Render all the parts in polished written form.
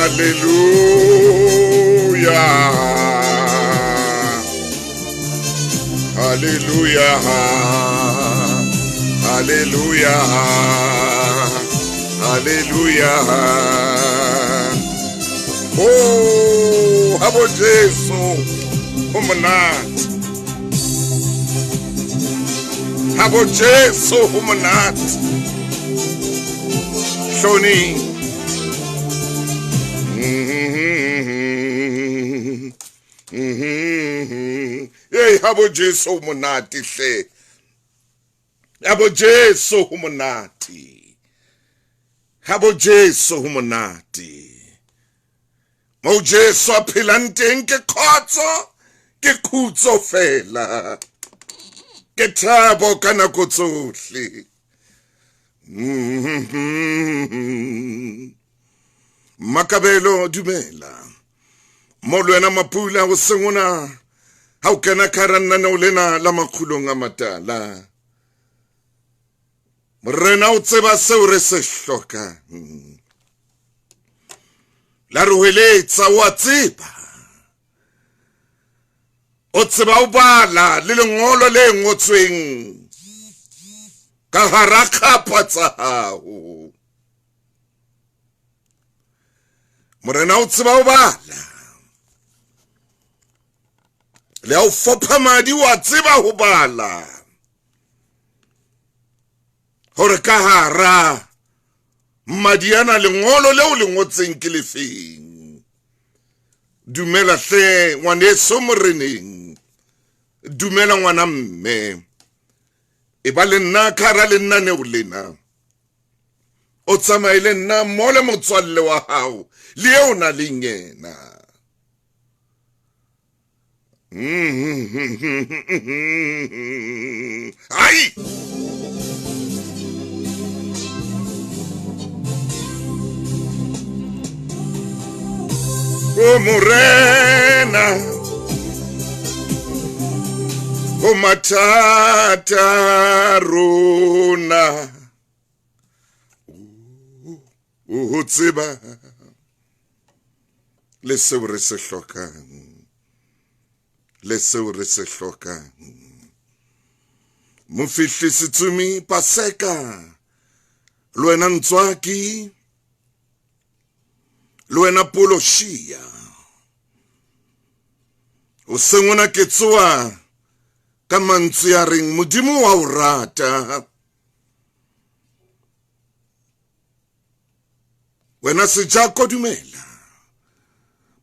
Hallelujah, hallelujah, hallelujah. Oh, habo Jesu umunat, habo Jesu umunat. Shoni, hey, habo Jesu umunati hle. Habo Jesu umunati. Habo Jesu umunati. Mo Jesu aphila teng ke khotso, ke khutso fela. Ke thabo ka nako tsohle. Makabelo dumela. Mo lwena mapula go sengona. Ha o kena karana na ulena la makhulong a matala. Morena o tseba seo re se hloka. La re hweletsa wa tseba. O tseba o bala le lengolo le ngotsweng ka hara khapa tsa hao. Morena o tseba o bala. Le au fopha madi wa tseba ho bala. Hore ka hara madiana lengolo leo le ngotseng ke lefeng. Dumela hle ngwaneso moreneng. Dumela ngwana mme. E ba le nna khara le nna ne o lena. O tsamaile nna mole motswalle wa hao le eo na le yena. Ai! O morena, o matata rona, o tseba le seo re se hlokang, le seo re se hlokang. Mofihli tsumi paseka, lo wena ntswaki, lo wena poloshia. O sengona ke tsoa ka mantswe ya reng modimo wa o rata. Wena sejako dumela.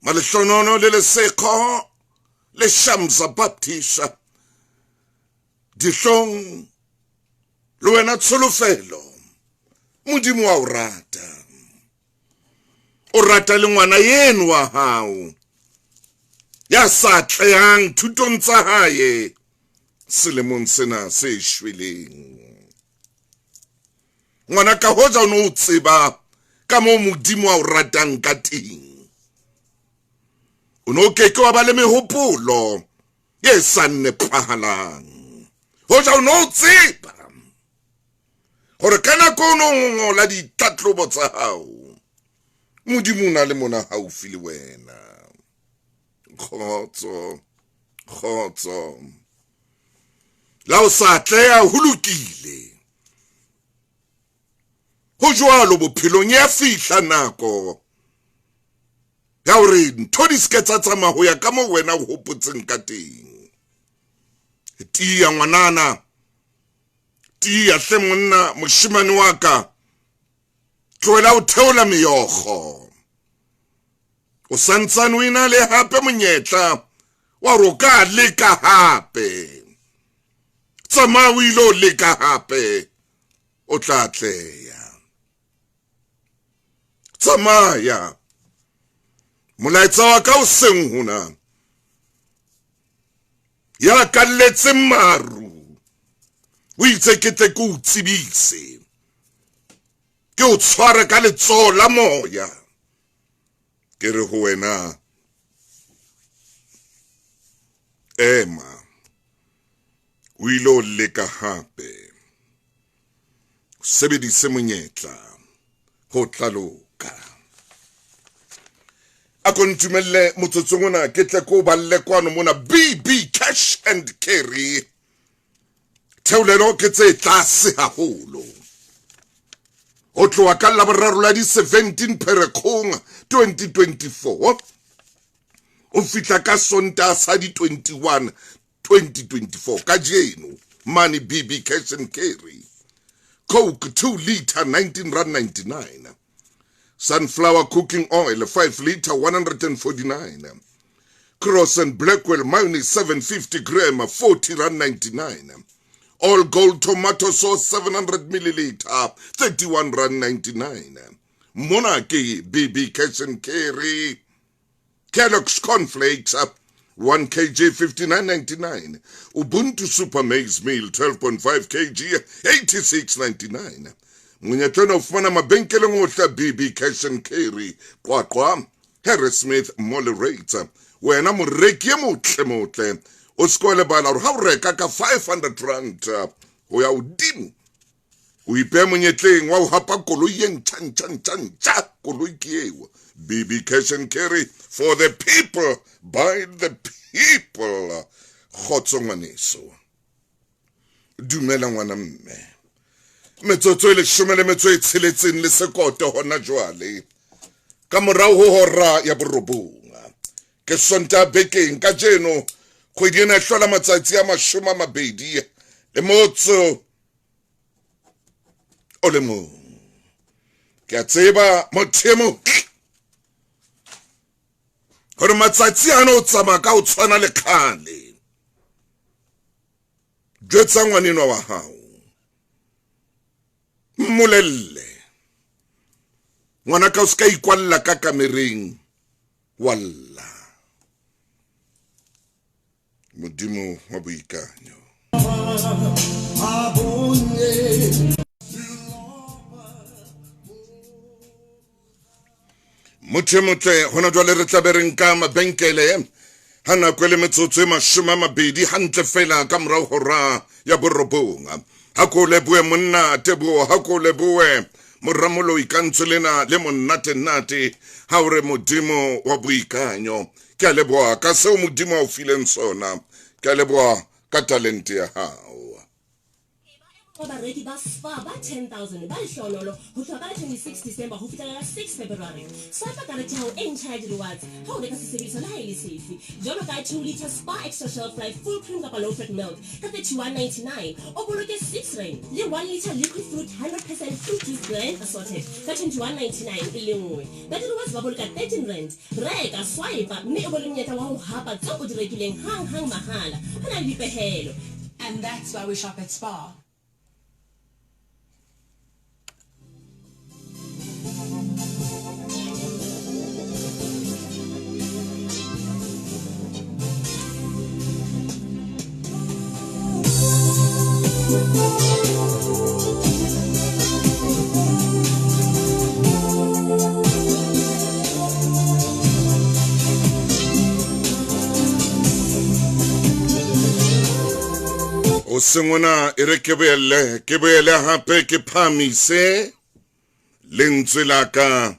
Malehlonono le leseko le shamsa baptisha. Dihlong lo wena tsholofelo. Modimo wa o rata. O rata le ngwana yeno wa hao. Ya sa tlehang thutong tsa hae selemong sena se shweleng. Ngwana ka hoja o no tseba ka mo modimo wa o ratang ka teng. O no keke wa ba le mehopolo ye sa nepahalang. Hoja o no tseba hore ka nako o no ngola ditlatlobo tsa hao modimo na le mona haufi le wena. Khotso, khotso. La o sa tleha ho lokile. Ho jwalo bophelong ya fihla nako ya hore ntho di ske tsa tsamaya ho ya ka moo wena o hopotseng ka teng. Tia ngwanana, tia hle monna moshimane wa ka. Tlohela o theola meokgo. O santsane o ena le hape monyetla wa roka leka hape. Tsamaya o ilo leka hape, o tla tleya. Tsamaya. Molaetsa wa ka o seng hona. Ya kalletse maru. O itse ke tle ke o tsebise. Ke o tshware ka letsoho la moya. Ke re ho wena. Ema. O ilo leka hape. Sebedise monyetla ho tla loka. a kontumelle motsotsong ona ke tle ko balle kwano mona BB cash and carry theolelo ke tse tlase haholo o tloa ka la boraro la di 17 Pherekgong 2024 o fitla ka sonta sa di 21 2024 ka jeno money BB cash and carry Coke 2 liter 19.99 sunflower cooking oil 5 liter 149 Cross and Blackwell mayonnaise 750 gram 40.99 all gold tomato sauce 700 milliliter 31.99 Monarchy BB cash and carry Kellogg's cornflakes 1 kg 59.99 Ubuntu super maize meal 12.5 kg 86.99 Munyatlana ufumana mabenkele ngohla BB cash and carry qwaqwa Harrismith moderator wena moreki ye motle o skole bala ha o reka ka 500 rand ho ya udimo o ipe monyetleng wa ho hapa koloi ye ntšha koloi ke eo BB cash and carry for the people by the people khotsongwaneso dumela ngwana mme metsotso ile shumele metso e tsheletseng le sekoto hona jwale ka morao ho hora ya borobonga ke sonta bekeng ka jeno kgwedi ena hlola matsatsi a 20 le motso o le mong ke a tseba mothemo hore matsatsi ana o tsama ka o tshwana le khale jwetsa ngwaneno wa hao molelle ngwana ka o ska ikwalla ka kamereng walla modimo wa boikanyo motle hona jwale re tlabereng ka mabenkele hana kwele metsotso e 20 hantle fela ka morao hora ya borobonga ha ko leboe monna tebo ha ko leboe moramolo ikantsolena le monnate ha o re modimo wa boikanyo ke a leboa ka seo modimo o fileng sona ke a leboa ka talente ya hao Already bus far by 10,000 by Shonolo, who took 26 December, who fitted 6 February. So I got a tell in charge rewards. How they can see so highly safe. John guy 2 liter spa extra shelf life full cream up a low fat milk. Cut the 199. Or get 6 rain. The 1 liter liquid fruit 100% fruit juice blend assorted. Cut into 199 Illinois. That was bubble at 13 rand. Reg a swipe me over in yet a wow hapa top the regular hang mahala. And I'll be hello. And that's why we shop at Spa. o sengwana ere ke boele hape ke phamise lentswe la ka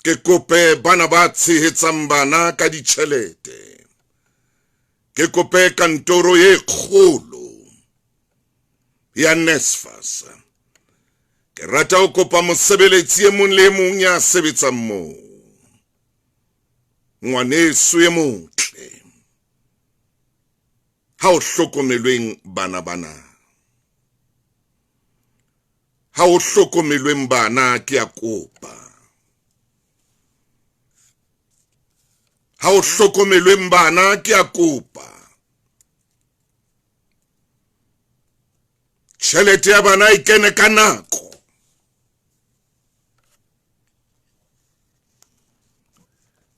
ke kope bana ba tshehetsang bana ka ditjhelete ke kope kantoro ye kgolo ya NSFAS ke rata o kopa mosebeletsi e mong le mong ya sebetsang moo ngwaneso ye motle ha o hlokomelweng bana ha o hlokomelweng bana ke a kopa ha o hlokomelweng bana ke a kopa tjhelete ya bana e kene ka nako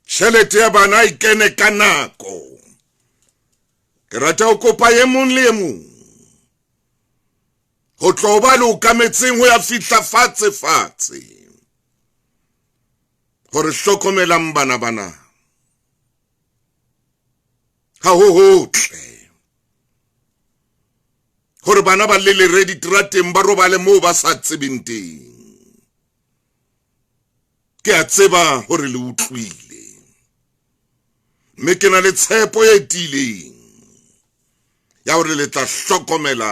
tjhelete ya bana e kene ka nako ke rata o kopa ye mong le ye mong ho tloba le o kametseng ho ya fihla fatshe hore hlokomelang bana ha ho hotle hore bana ba le ready trateng ba robale moo ba sa tsebeng teng ke a tseba hore le utlwile mme ke na le tshepo e tiileng ya hore le tla hlokomela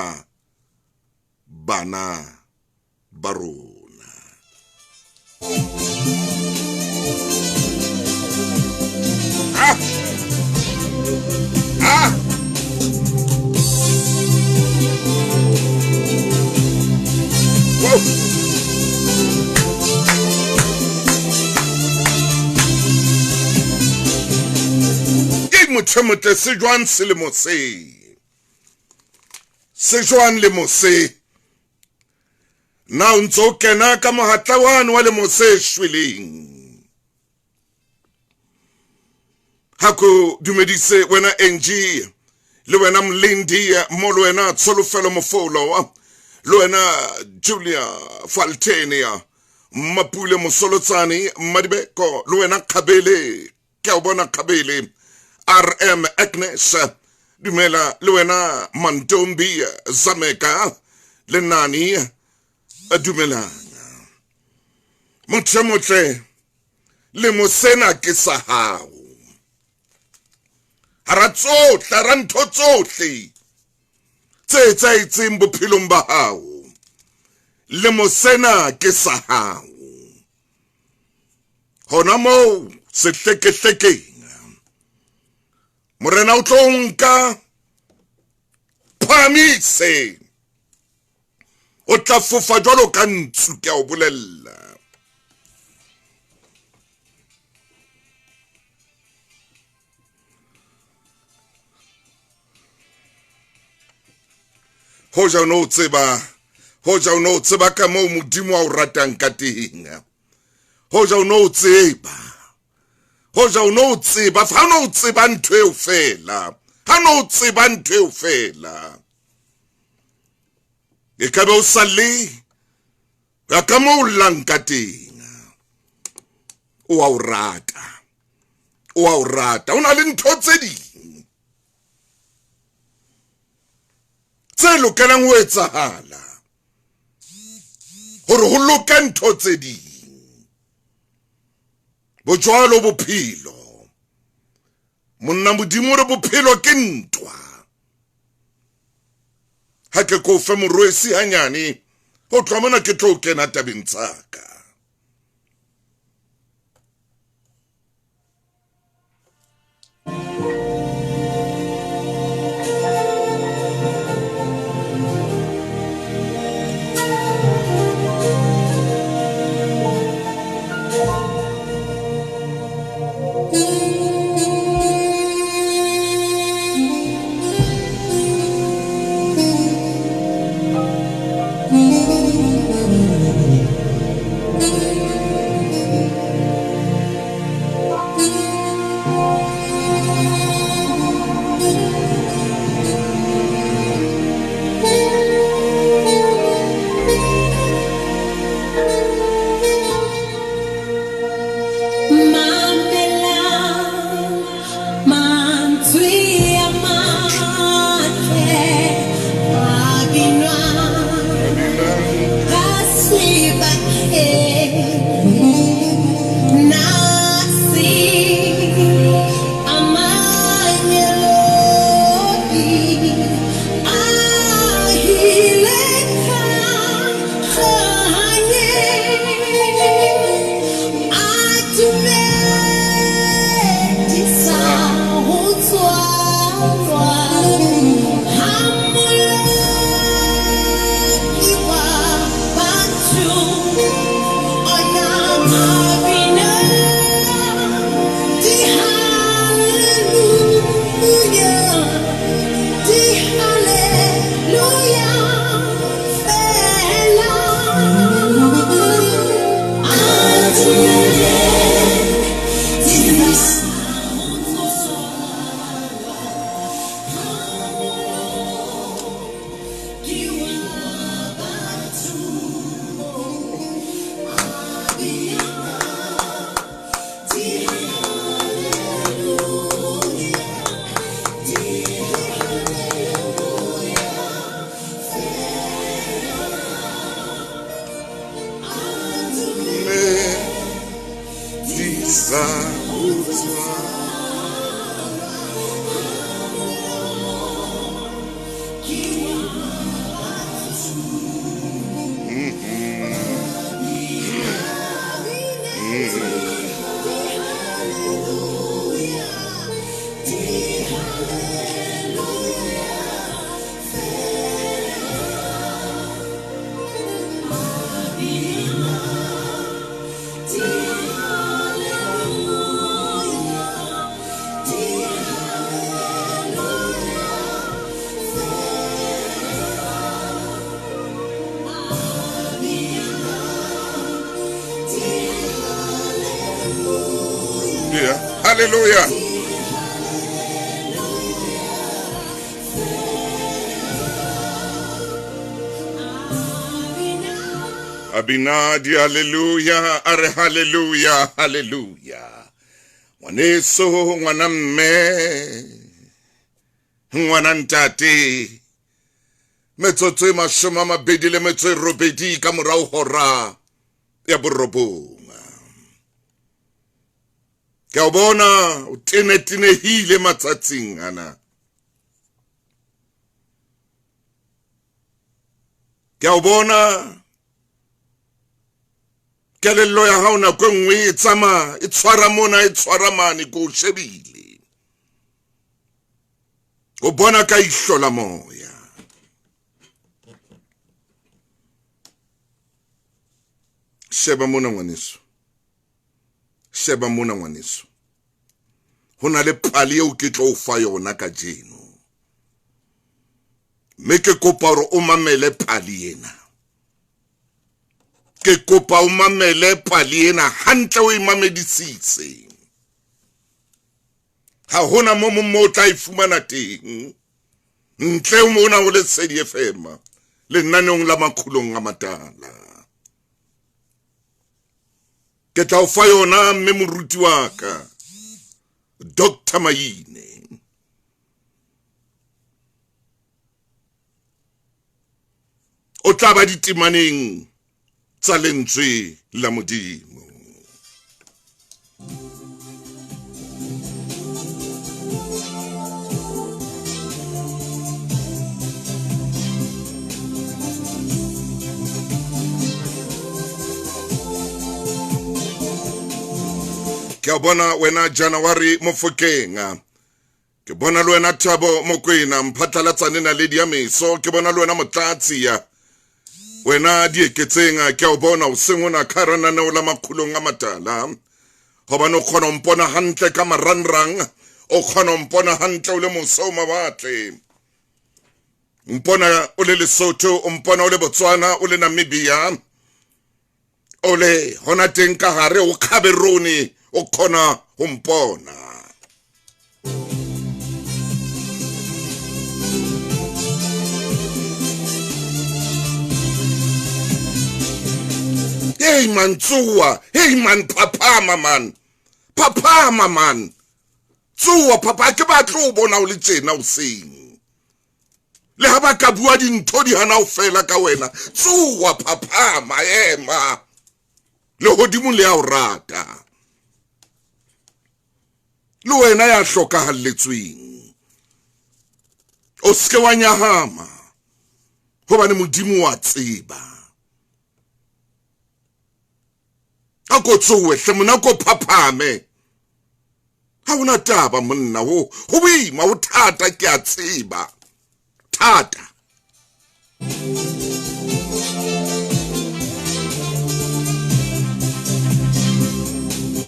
bana ba rona. Motle se jwang selemo se jwang lemo se na o ntso kena ka mohatla wane wa lemo se shweleng. Hako dumedise wena NG le wena Mlindi mo le wena Tsholofelo Mofolo le wena Julia Faltenia Mapule Mosolotsane Madibeko le wena Khabele ke a bona Khabele RM Agnes dumela le wena Mantombi Zameka le nani dumela motle le mosena ke sa hao hara tsohle ra ntho tsohle tse tsaitseng bophelong ba hao le mosena ke sa hao hona mo se hleke morena o tlo nka phamise o tla fofa jwalo ka ntsu ke a o bolella hoja no tseba ka mo modimo wa o ratang ka teng hoja no tseba fa no tseba ntwe o fela ha no tseba ntwe o fela e ka be o sale ya ka mo lanka teng o a o rata o na le ntho tse ding tse lokelang ho etsahala hore ho loka ntho tse ding bojwalo bophelo monna modimo re bophelo ke ntwa ha ke ko fe morwesi hanyane ho tloha mona ke tlo kena tabeng tsaka Hallelujah. Abinadi, hallelujah. Are hallelujah, hallelujah. Waneso, wanamme, wanantate. Metsotse mashoma mabedi le metse robedi ka morao hora ya borobonga. Ke a bona o tenehile matsatsing ana. Ke a bona kelello ya hao nako nngwe e tsama e tshwara mona e tshwara mane ko shebile. O bona ka ihlola moya. Sheba mona ngwaneso. Sheba mona ngwaneso. Hona le pali eo ke tlo o fa yona ka jeno. Me ke kopa hore o mamele pali ena. Ke kopa o mamele pali ena hantle o imamedisitse. Ha hona mo tla ifumana teng. Ntle o mona o lesedi FM. Le nanong la makhulong a matala. Ke tla o fa yona mme moruti wa ka Dr. Maine. O tla ba ditemaneng tsa lentswe la Modimo. Ke bona wena January Mofokenga. Ke bona le wena Thabo Mokwena mphatlalatsane na ledi ya meso. Ke bona le wena Motlatsia. Wena dieketsenga ke a bona o sengona kharana na ola makhulong a matala. Hoba no khona mpona hantle ka maranrang. O khona mpona hantle o le moso mabatle. Mpona o le Lesotho, mpona o le Botswana, o le Namibia. Ole hona teng ka hare o Cameroon. O khona umpona. Hey man tsuwa, hey man papama man. Papama man. Tsuwa papa ke ba tlo bona o le tsena o seng. Le ha ba ka bua dintho di hana o fela ka wena. Tsuwa papama ema. Le hodimo le a o rata. Le wena ya hlokahalletsweng. O ske wa nyahama. Hobane Modimo wa tseba. Ako tsuwe hle mona ko phaphame. Ha una taba monna ho boima o thata ke a tseba. Thata.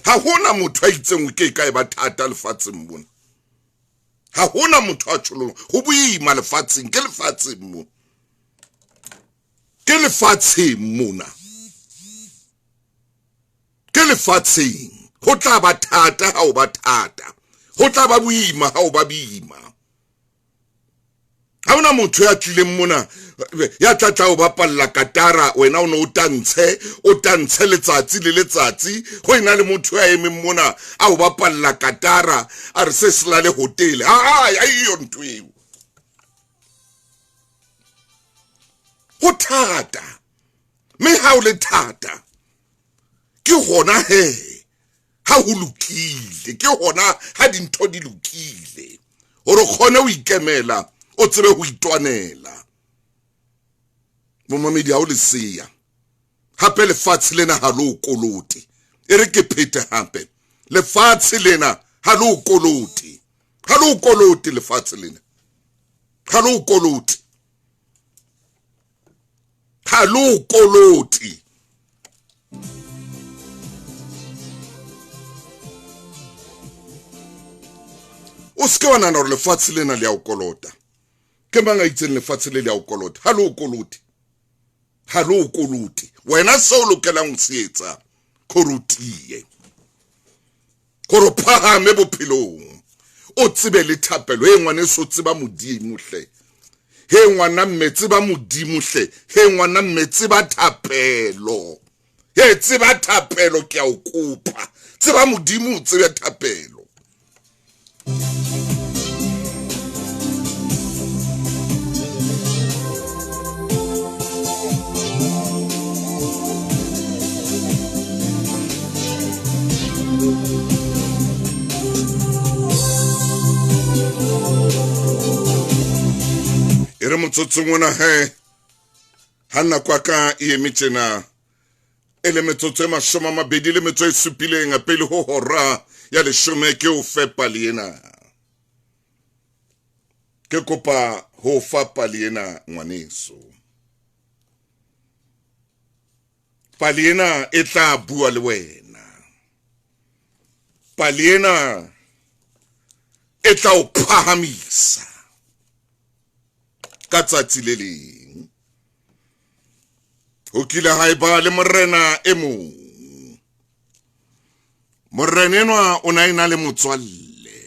Ha hona motho a itseng o ke kae ba thata lefatsheng mona. Ha hona motho a tsholo ho boima lefatsheng ke lefatsheng mona. Ke lefatsheng mona. Ke lefatsheng ho tla ba thata ha o ba thata. Ho tla ba boima ha o ba boima. Ha hona motho ya tlileng mona ya tla o bapalla katara wena o no o tantshe letsatsi le letsatsi ho ina le motho ya emeng mona a o bapalla katara a re se sela le hotel ya iyo ntwe ho thata me ha o le thata ke gona he ha ho lokile ke hona ha dintho di lokile hore khone o ikemela o tsebe ho itwanela momamedi ha o le seya hape lefatshe lena ha lo koloti e re ke phete hape lefatshe lena ha lo koloti lefatshe lena ha lo koloti o ske wa nana hore lefatshe lena le a o kolota ke mang a itseng lefatshe le a o kolota ha lo koloti wena se o lokelang ho se etsa korutie koro phahame bophelong o tsebe le thapelo e ngwane so tseba modimo hle he ngwana mmetsi ba modimo hle he ngwana mmetsi ba thapelo he tseba thapelo ke a o kopa tseba modimo tsebe thapelo ere motsotso ngwana he hanna kwa ka e emitena ele metsotso e mashoma mabedi le metso e supileng a pele ho hora ya leshome ke o fepa leena ke kopa ho fapa leena ngwaneso paliena e tla bua le wena paliena e tla o phahamisa ka tsatsi le leng ho kile haeba le morena e mong morena enwa o na ina le motswalle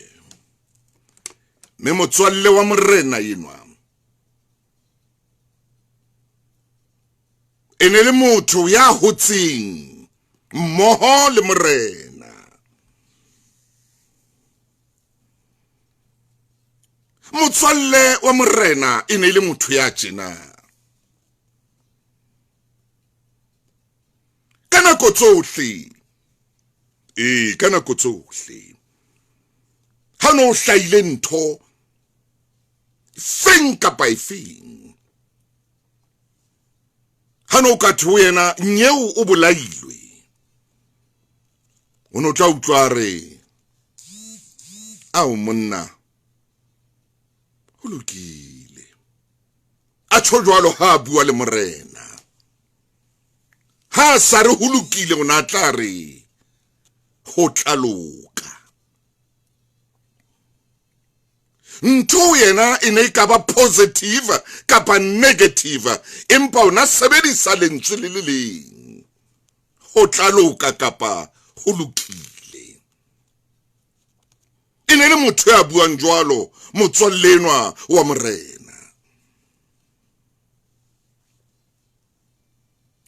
me motswalle wa morena enwa ene le motho ya hotseng mmoho le morena motswalle wa morena ene le motho ya tjena kana kotsohle kana kotsohle hano hlaile ntho feng kapa efeng hano ka thuena nyeu o bolailwe o no tla utlwa re ao monna ho lokile a tshojwalo ha bua le morena ha sa re ho lokile o na tla re ho tlaloka ntho yena ene ka ba positive kapa negative empa ona sebedisa lentswe le leng ho tlaloka kapa ho lokile ene le motho ya buang jwalo motswallenwa wa morena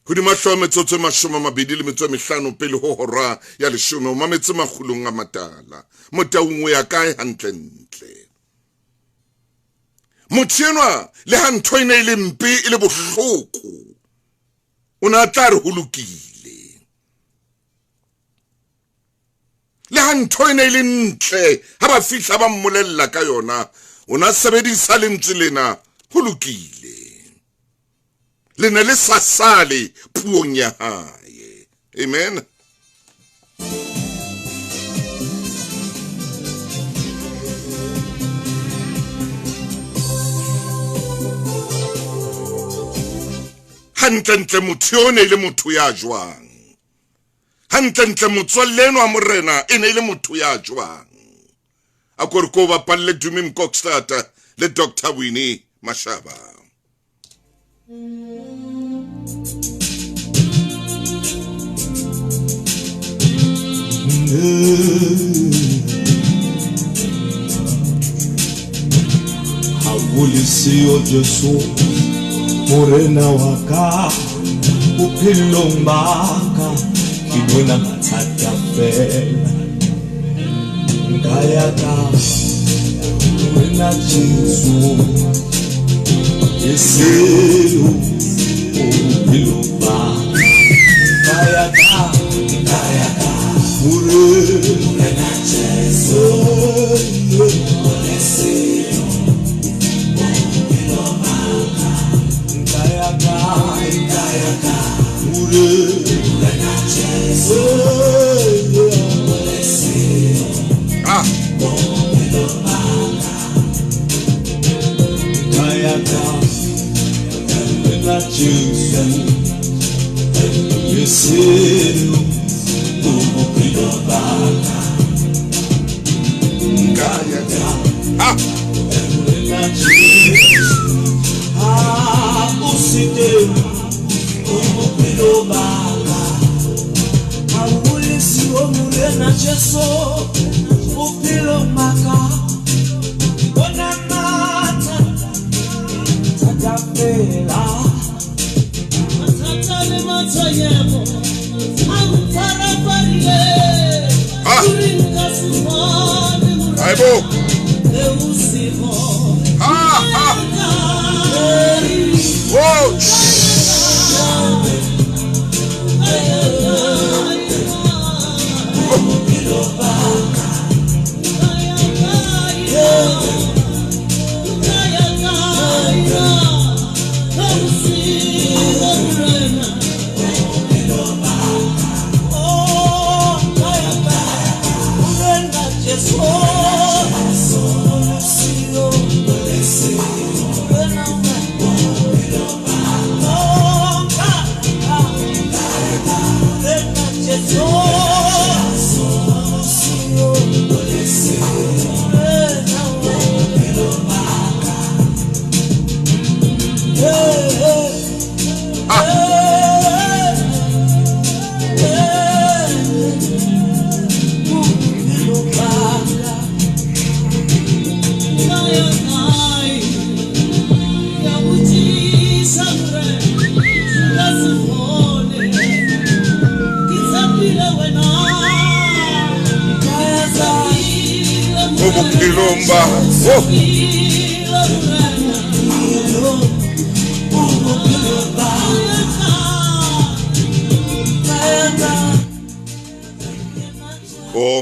hodima hloa metsotso e mashome mabedi le metso e mehlano pele ho hora ya leshome o mametse makgulong a matala Motaung o ya kae hantlentle motho enwa le ha ntho ene e le mpe e le bohloko o na tla re ho lokile le ha ntho ene e le ntle ha ba fihla ba mmolella ka yona o na sebedisa lentswe lena ho lokile le ne le sasale puong ya hae amen hantlentle motho yo ne le motho ya jwang hantlentle motswalleno wa morena ene ile motho ya jwang a kore ko ba palle Dumi Mkokstata le Dr. Winnie Mashaba Hawulisi o Jesu morena waka upilong baka kibona matata fela ngaya ka morena Jesu yeselo upilong baka ngaya ka morena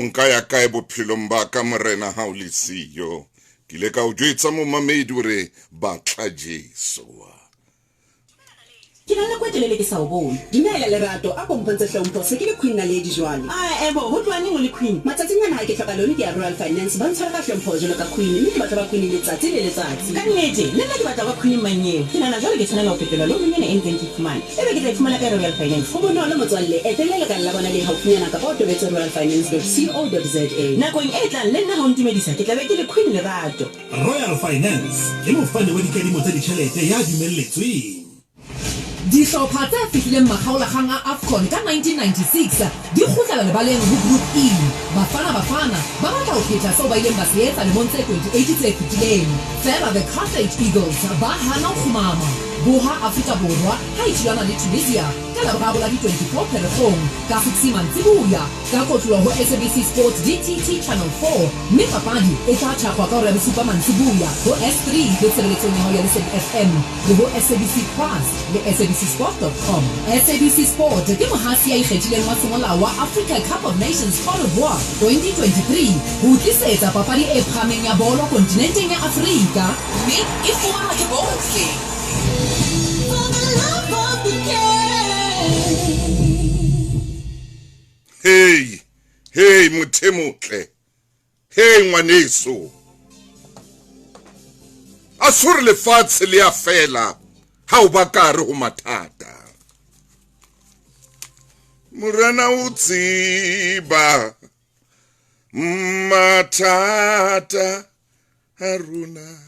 Nkaya kae bophelong ba ka morena ha o le siyo ke le ka o jwetsa mo mamedi hore batla Jesu Ke nana kwa telele ke sa o bone. Dumela lerato a kompontshe hlompho se ke le queen na lady jwale. Ebo ho tloane le queen. Matsatsing ana ha ke hloka lone ke ya Royal Finance ba ntshwara ka hlompho jalo ka queen mme ke batla ba queen letsatsi le letsatsi. Ka nnete le nna ke batla ba queen manyeo. Ke nana jwale ke tshwanela ho fetola lo menyane e ntseng ke fumane. Ebe ke tla fumana ka Royal Finance. Go bonolo motswalle etelela ka la bona le haufinyana ka ba o tobetse royalfinance.co.za. Nakong e tlang le nna ha o ntumedisa ke tla be ke le queen lerato. Royal Finance ke mofani wa dikadimo tsa ditjhelete ya dumelletsweng. Dihlopha tse fihlileng makgaolakgang a AFCON ka 1996 di kgutlela lebaleng ho Group E. Bafana ba batla ho phetha seo ba ileng ba se etsa lemong tse 28 tse fetileng. Fela the Carthage Eagles ba hana ho khumama. Boha Afrika Borwa ha e thulana le Tunisia ka Laboraro la di 24 Pherekgong ka 6 mantsibuya ka kotlwa ho SABC Sports DTT Channel 4 mme papadi e tla thakgwa ka hora ya bosupa mantsibuya ho S3 le tshebeletsong ya hao ya Lesedi FM le ho SABC Plus le SABCsport.com. SABC Sport ke mohasi ya ikgethileng wa semolao wa Africa Cup of Nations Cote d'Ivoire 2023 ho tlisetsa papadi e phameng ya bolo kontinenteng ya Afrika mme e fumanwa ke bohle. Hey mothemotle. Hey ngwaneso. Asur le fatshe le a fela ha o ba ka re ho mathata. Morena o tsiba mathata haruna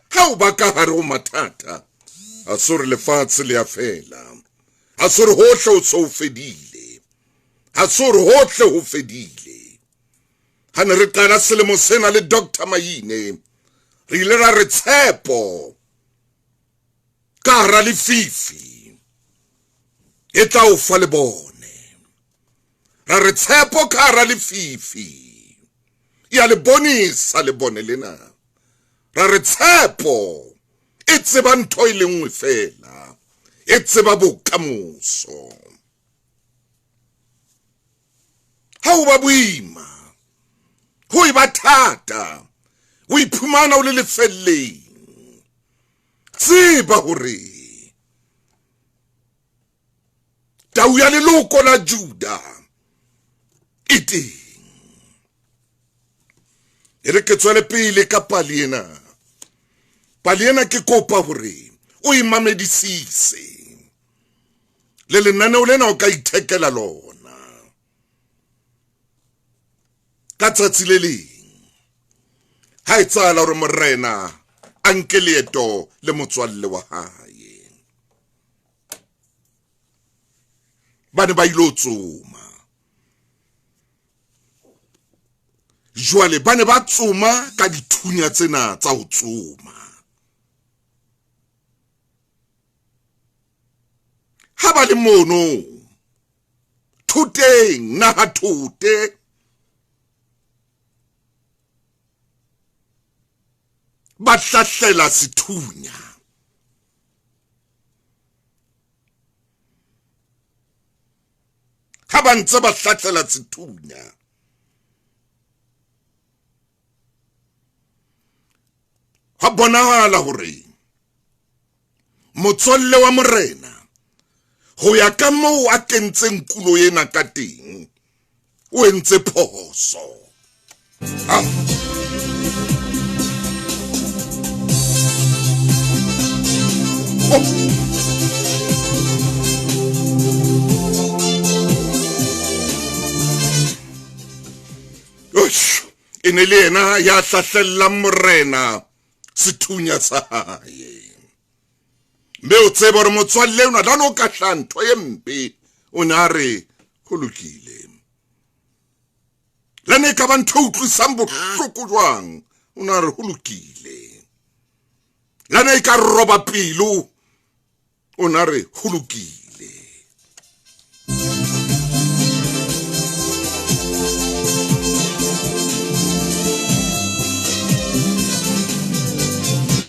ha o ba ka re ho mathata. Asur le fatshe le a fela. Asur hohle o so fedile. Asur hohle ho fedile. Hane re qala selemo sena le Dr. Mayine. Re ile ra re tshepo ka ra le fifi e tla o fa le bone. Ra re tshepo ka ra le fifi ya le bonisa le bone lena. Ra re tshepo e tseba ntho e le nngwe fela e tseba bokamoso. ha o ba boima ho e ba thata o iphumana o le lefelleng tseba hore tau ya leloko la Juda ite ere ke tswele pele ka pali ena ke kopa hore o imamedisise le lenaneo lena o ka ithekela lona ka tsatsi le leng ha e tsala hore morena a nke leeto le motswalle wa hae bane ba ilo tsoma jwale bane ba tsoma ka dithunya tsena tsa ho tsoma ha ba le mono thuteng na ha thute ba hlahlela sethunya ha ba ntse ba hlahlela sethunya ha bonahala hore motswalle wa morena ho ya ka moo a kentseng kulo ena ka teng o entse phoso e ne le yena ya hlahlella morena sethunya sa hae mme o tseba hore motswalle ona la no ka hlantho e mpe o ne a re ho lokile la ne ka ba ntho utlwisang bohloko jwang o ne a re ho lokile la ne ka roba pelo o ne a re ho lokile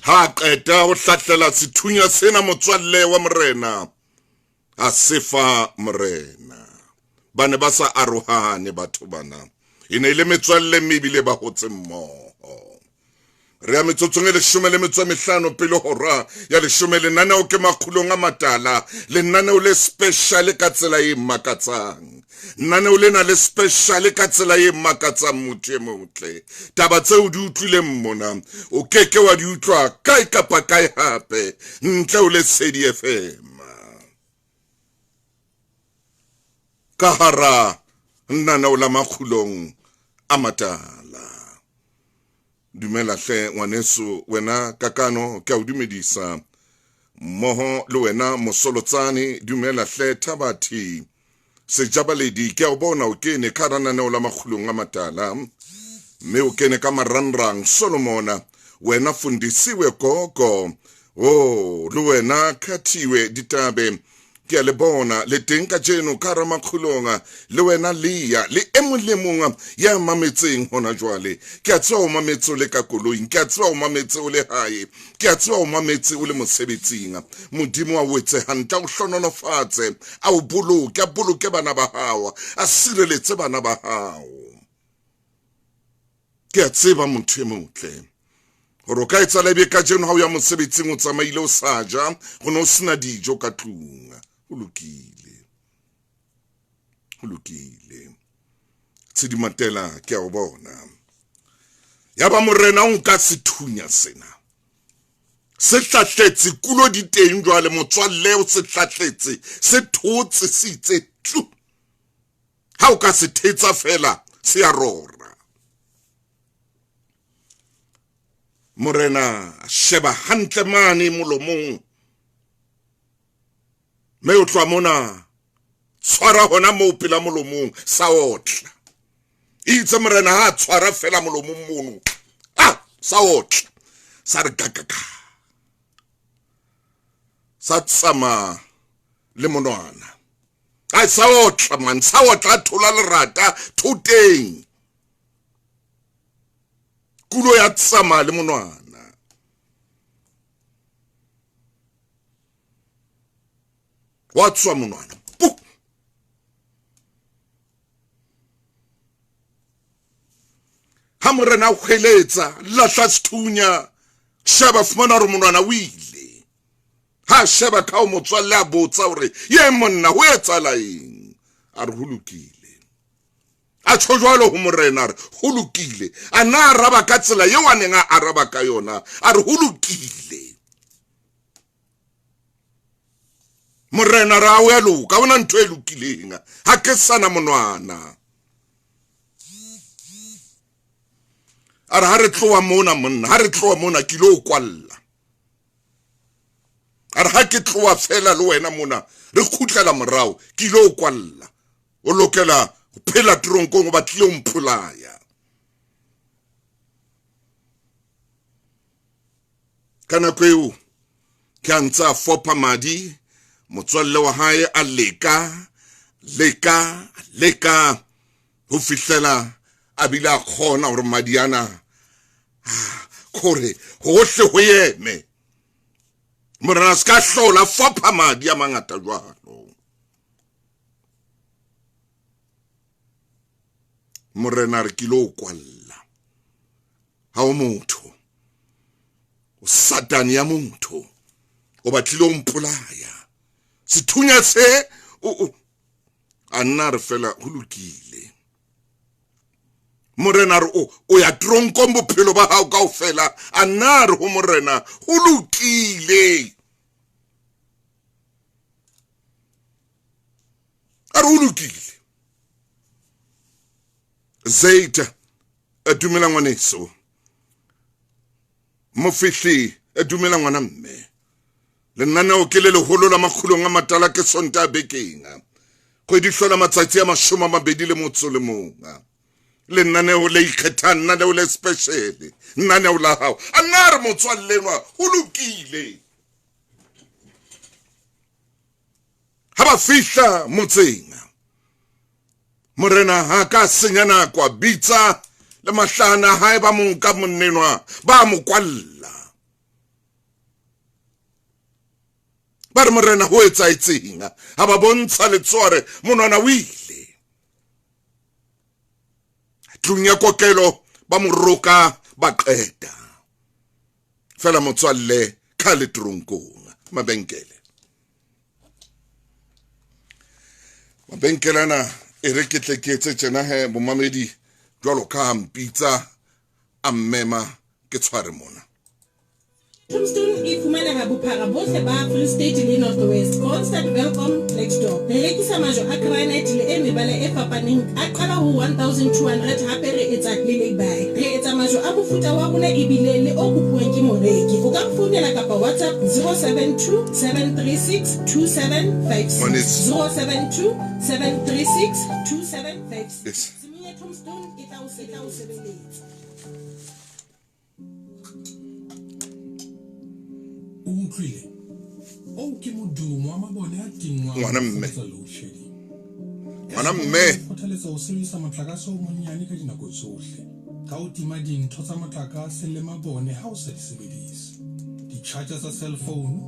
ha qeta ho hlahlela sethunya sena motswalle wa morena a sefa morena bane ba sa arohane batho bana ine ile metswalle mebile ba hotse mmoho re a metsotsong le 15 pele hora ya le 10 o ke makgulong a matala le nane le special ka tsela e makatsang nane o lena le special ka tsela e makatsang motho e motle taba tseo di utlwile mmona o keke wa di utlwa kae kapa kae hape ntle o lesedi FM ka hara nana o la makgulong a matala dumela hle ngwaneso wena kakano ke a o dumedisa mmoho le wena mosolotsane dumela hle Thabati sejabaledi ke a o bona o kene ka rananeo la makgulong a matala mme o kene ka maranrang Solomona wena fundisiwe gogo le wena khathiwe ditabe ke a le bona le teng ka jeno ka ra makgulonga le wena lia le emulemunga ya mametseng hona jwale ke a tswa o mametse o le ka koloing ke a tswa o mametse o le hae ke a tswa o mametse o le mosebetsing modimo a wetse hanta o hlononofatse a o boloke bana ba hao a sireletse bana ba hao ke a tseba motho e motle hore ka etsa lebe ka jeno ha o ya mosebetsing o tsamaile o saja go no sina dijo ka tlung ho lokile Tsidimatela ke a o bona ya ba morena o nka sethunya sena se hlahletse kulo di teng jwale motswalle o se hlahletse se thotse se itse tlu ha o ka se thetsa fela se a rora morena sheba hantle mane molomong me o tloa mona tshwara hona mo pela molomong sa otla itse morena ha tshwara fela molomong mono sa otla sa re kakaka sa tsama le monwana sa otla man sa otla thola lerata thuteng kulo ya tsama le monwana wa tswa monwana morena o kgweletsa latla sethunya Sheba fumana hore monwana o ile ha Sheba ka o motswalle a botsa hore ye monna ho etsala eng a re ho lokile a tsho jwalo ho morena re ho lokile a na araba ka tsela ye wa neng a araba ka yona a re ho lokile morena ra o ya loka bona ntho e lokileng ha ke sana monwana ara ha re tloa mona monna ha re tloa mona ke lo kwalla ara ha ke tloa fela le wena mona re khutlela morao ke lo kwalla o lokela ho phela tronkong ba tlile o mpolaya kana kweo ke antsa fopa madi motswalle wa hae a leka ho fihlela a bila khona hore madiana khore hohle ho yeme morena ska hlola fopa madi a mangata jwalo morena re kilo kwalla ha o motho o satani ya motho o batlile o mpolaya sethunya se a nna re fela ho lokile morena re o ya tronko bophelo ba hao kaofela a nna re ho morena ho lokile a re ho lokile Zaita a dumela ngwaneso mo fihli a dumela ngwana mme le nna o ke le leholo la makgulong a matala ke sonta bekenga go di hlola matsatsi a mashoma mabedi le motso le monga le nna o le ikgetha nna le o le special nna o la hao a nna re motswallenwa ho lokile ha ba fihla motseng morena ha ka senya nako a bitsa le mahlana hae ba monka monnenwa ba mo kwalla ba re morena ho etsaetseng ha ba bontsha letsware monwana o ile tlunya kokelo ba mo roka ba qeta fela motswalle ka le tronkong mabenkelana e re ke tleketse tsena he bomamedi jwalo ka mpitsa a mmema ke tshware mona Tombstone e fumaneha bophara bohle ba Free State le North West. Constant welcome next door. Re rekisa majwa a granite le e mebala e fapaneng a qala ho 1200 hape re etsa le lay-by. Re etsa majwa a mofuta wa rona ebile le o kopuwang ke moreki. O ka founela kapa WhatsApp 072 736 2756 072 736 2756. Simuya Tombstone e tla o sebeletsa. Utlwile o ke modumo wa mabone a tingwa ngwana mme o thaletsa o sebedisa motlakase o monyane ka dinako tsohle ka o tima dintho tsa motlakase le mabone ha o sa di sebedisa di-charger tsa cell phone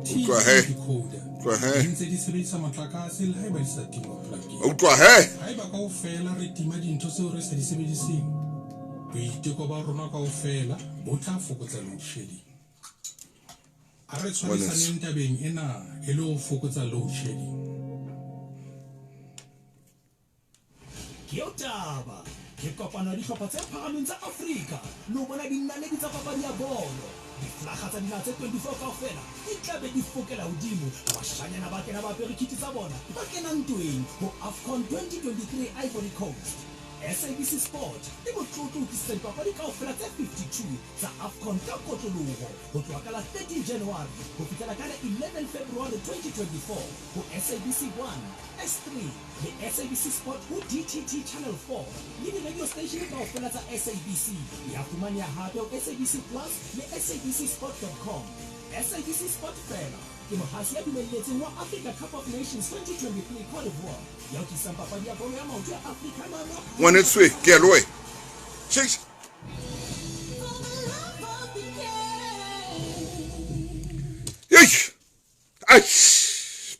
ntse di sebedisa motlakase le haeba di sa tingwa plugin haeba kaofela re tima dintho tseo re sa di sebediseng boiteko ba rona kaofela bo tla fokotsa load shedding a re tshwarisaneng tabeng ena e le ho fokotsa load shedding. Ke o taba ke kopana di hlopha tse phahameng tsa Afrika lo bona dinaledi tsa papadi ya bolo diflaga tsa dinaha tse 24 kaofela di tlabe di fokela hodimo bashanyana ba kena ba perikiti tsa bona ba kena ntweng ho AFCON 2023 Ivory Coast. SABC Sport e motlotlo utlwisitseng papadi kaofela tse 52 tsa AFCON ka kotloloho ho tloha ka la 13 January ho fihlela ka la 11 February 2024 ho SABC 1, S3 le SABC Sport ho DTT Channel 4 le di-radio station kaofela tsa SABC ya fumaneha hape ho SABC Plus le SABCsport.com. SABC Sport fela ke mohasi ya dumelletseng wa Africa Cup of Nations 2023 Cote d'Ivoire ya ho tlisang papadi ya bolo ya maoto ya Afrika ngwanetswe ke a loe shish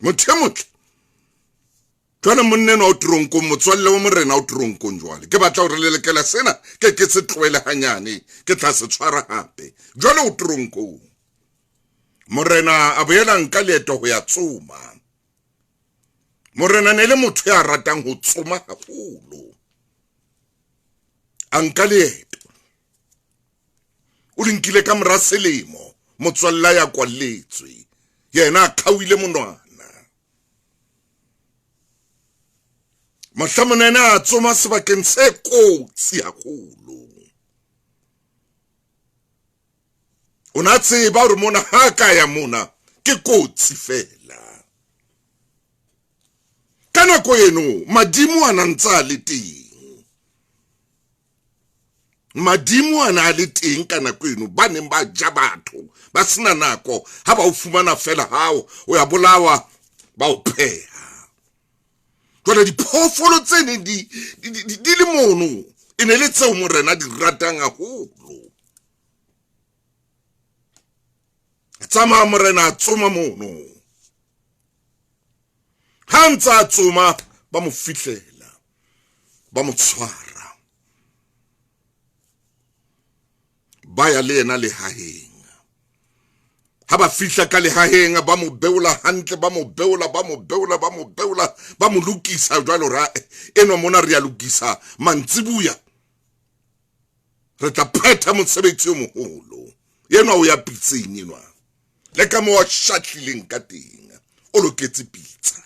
Motaung Jwana monnena o tronko motswalle wa morena o tronko njwale ke batla hore lelekela sena ke se tloele hanyane ke tla se tshwara hape jwale o tronko morena a boela nka leeto ho ya tsoma morena ne le motho ya ratang ho tsoma haholo a nka leeto o linkile ka mora selemo motswalla ya kwalletswe yena a khawile monwana Mahlamana a tsoma sebakeng se kotsi haholo o na tseba hore mona ha ka ya mona ke kotsi fela ka nako eno madimo ana ntsa le teng madimo ana le teng ka nako eno ba neng ba ja batho ba sena nako ha ba o fumana fela hao o ya bolawa ba o pheha Jwale diphoofolo tsene di le mono e ne le tseo morena di ratang haholo tsama morena a tsoma mono ha ntsa tsoma ba mo fihlela ba mo tshwara ba ya le yena le haheng ha ba fihla ka lehaheng ba mo beola hantle ba mo beola ba mo lokisa jwalo ra eno mona re ya lokisa mantsibuya re tla phetha mosebetsi o moholo yena o ya pitseng enwa le ka mo wa shatlileng ka teng o loketse pitsa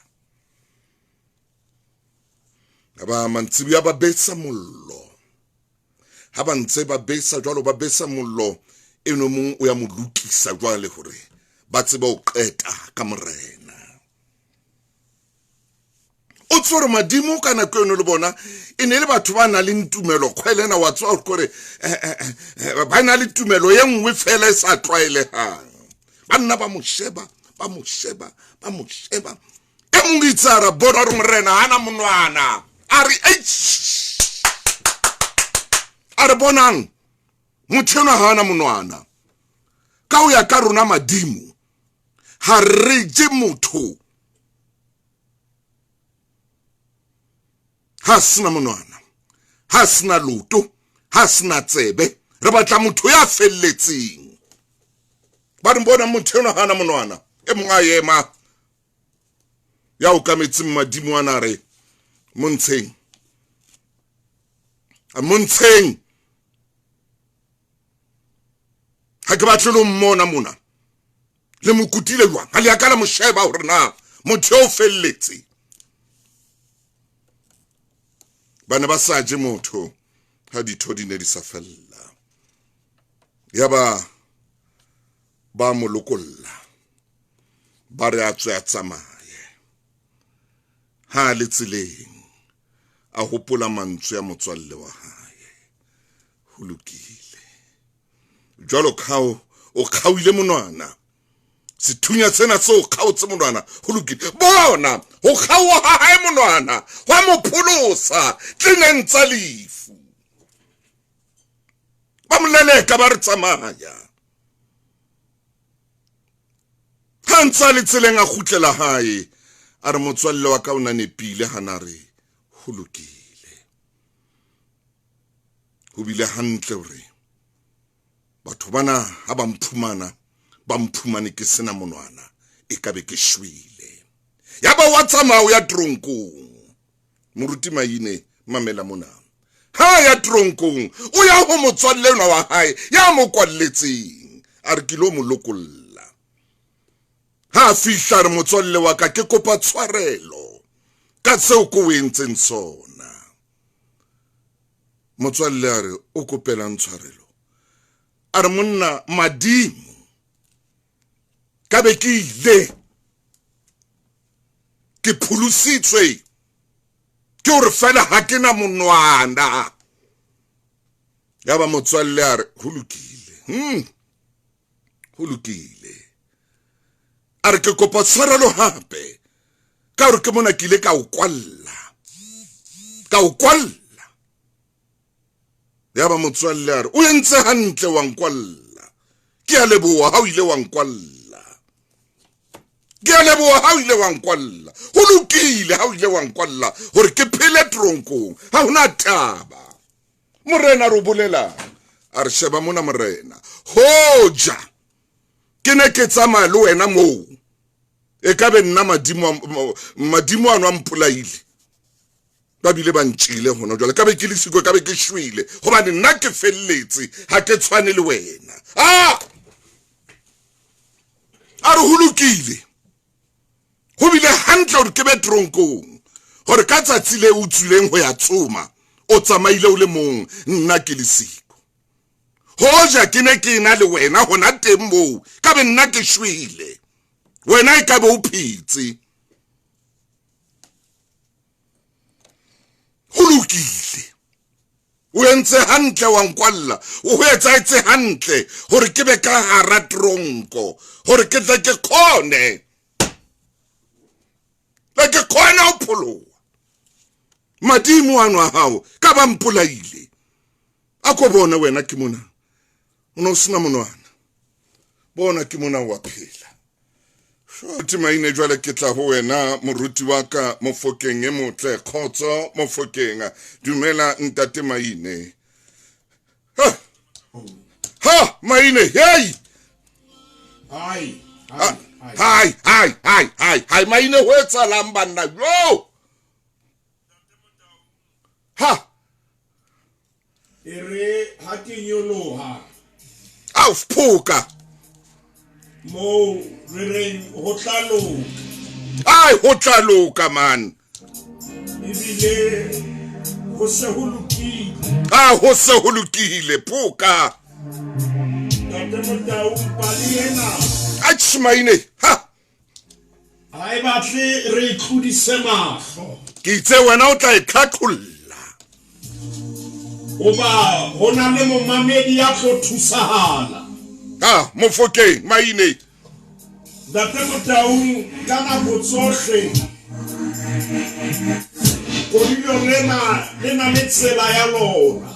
ba mantsibuya ba besa mollo ha ba ntse ba besa jwalo ba besa mollo eno mo o ya mo lokisa jwale hore ba tseba o qeta ka morena o tsore madimo kana ko eno le bona ene le batho ba na le ntumelo khwelena wa tswa hore ba na le tumelo ye nngwe fela e sa tlwaelehang banna ba mo sheba e mong itsara bona re morena hana monwana ari are bonang Mothena hana monwana ka o ya ka rona madimo ha re je motho ha sina monwana ha sina luto ha sina tsebe re batla motho ya felletseng ba re bona Mothena hana monwana e monga yema ya o kametse madimo ana re montsheng ha ke batlo lo mmona mona le mokutile jwang ha le ya kala mo sheba hore na motho o felletse bana ba sa je motho ha ditho di ne di sa fella ya ba mo lokolla ba re a tswa tsamaye ha le tseleng a hopola mantswe ya motswalle wa hae ho lokile jwalo khao o khawile monwana sethunya sena se o khaotse monwana ho lokile bona ho khawa ha hae monwana wa mo pholosa tleneng tsa lefu ba moleleka ba re tsamaya hantsa le tseleng a khutlela hae a re motswalle wa ka ona nepile hana re ho lokile ho bile hantle hore batho bana ha ba mphumane ke sena monwana e ka be ke shwile ya ba wa tsamao ya tronkong moruti maine mamela mona ha ya tronkong o ya ho motswalle wa hae ya mo kwalletseng a re kilo mo lokolla ha fihla re motswalle wa ka ke kopa tshwarelo ka tseo ko wentseng sona motswalle a re o kopela ntshwarelo a re monna madimo ka be ke ile ke phulusitswe ke hore fela ha ke na monwana ya ba motswalle a re ho lokile a re ke kopa tshwarelo hape ka hore ke mona ke ile ka o kwalla ya ba motswalle a re o entse hantle wa nkwalla ke a leboha ha o ile wa nkwalla ke a leboha ha o ile wa nkwalla ho lokile ha o ile wa nkwalla hore ke phele tronkong ha hona taba morena ro bolela a re sheba mona morena hoja ke ne ke tsamaya le wena moo e ka be nna madimo ano a mpolaile ba bile ba ntshile hona jwale ka be ke le siko ka be ke shwile hobane nna ke felletse ha ke tshwane le wena a re ho lokile ho bile hantle hore ke be tronkong hore ka tsatsi le o tswileng ho ya tsoma o tsamaile o le mong nna ke le siko hoja ke ne ke na le wena hona teng moo ka be nna ke shwile wena e ka be o phitse ho lokile o entse hantle wa nkwalla o ho etsaetse hantle hore ke be ka hara tronko hore ke tle ke khone ke khona o pholoa madimo ano a hao ka ba mpolaile a ko bona wena ke mona o no sina monwana bona ke mona wa phela Shoti maine jwale ke tla ho wena moruti wa ka Mofokeng e motle khotso Mofokeng dumela ntate maine ha maine hey hi maine ho etsalang banna yo ha ere ha ke nyoloha auf phuka mo re reng ho tlalo ai ho tlaloka man ebile ho se ho lokile ho se ho lokile phuka tate Motaung pali ena achmaine ha ai batle re tlhodise mahlo ke itse wena o tla iqhaqholla oba hona le momamedi ya tlo thusahala Mofokeng maine tate Motaung kana botsohle kodilo lena le tsela ya lona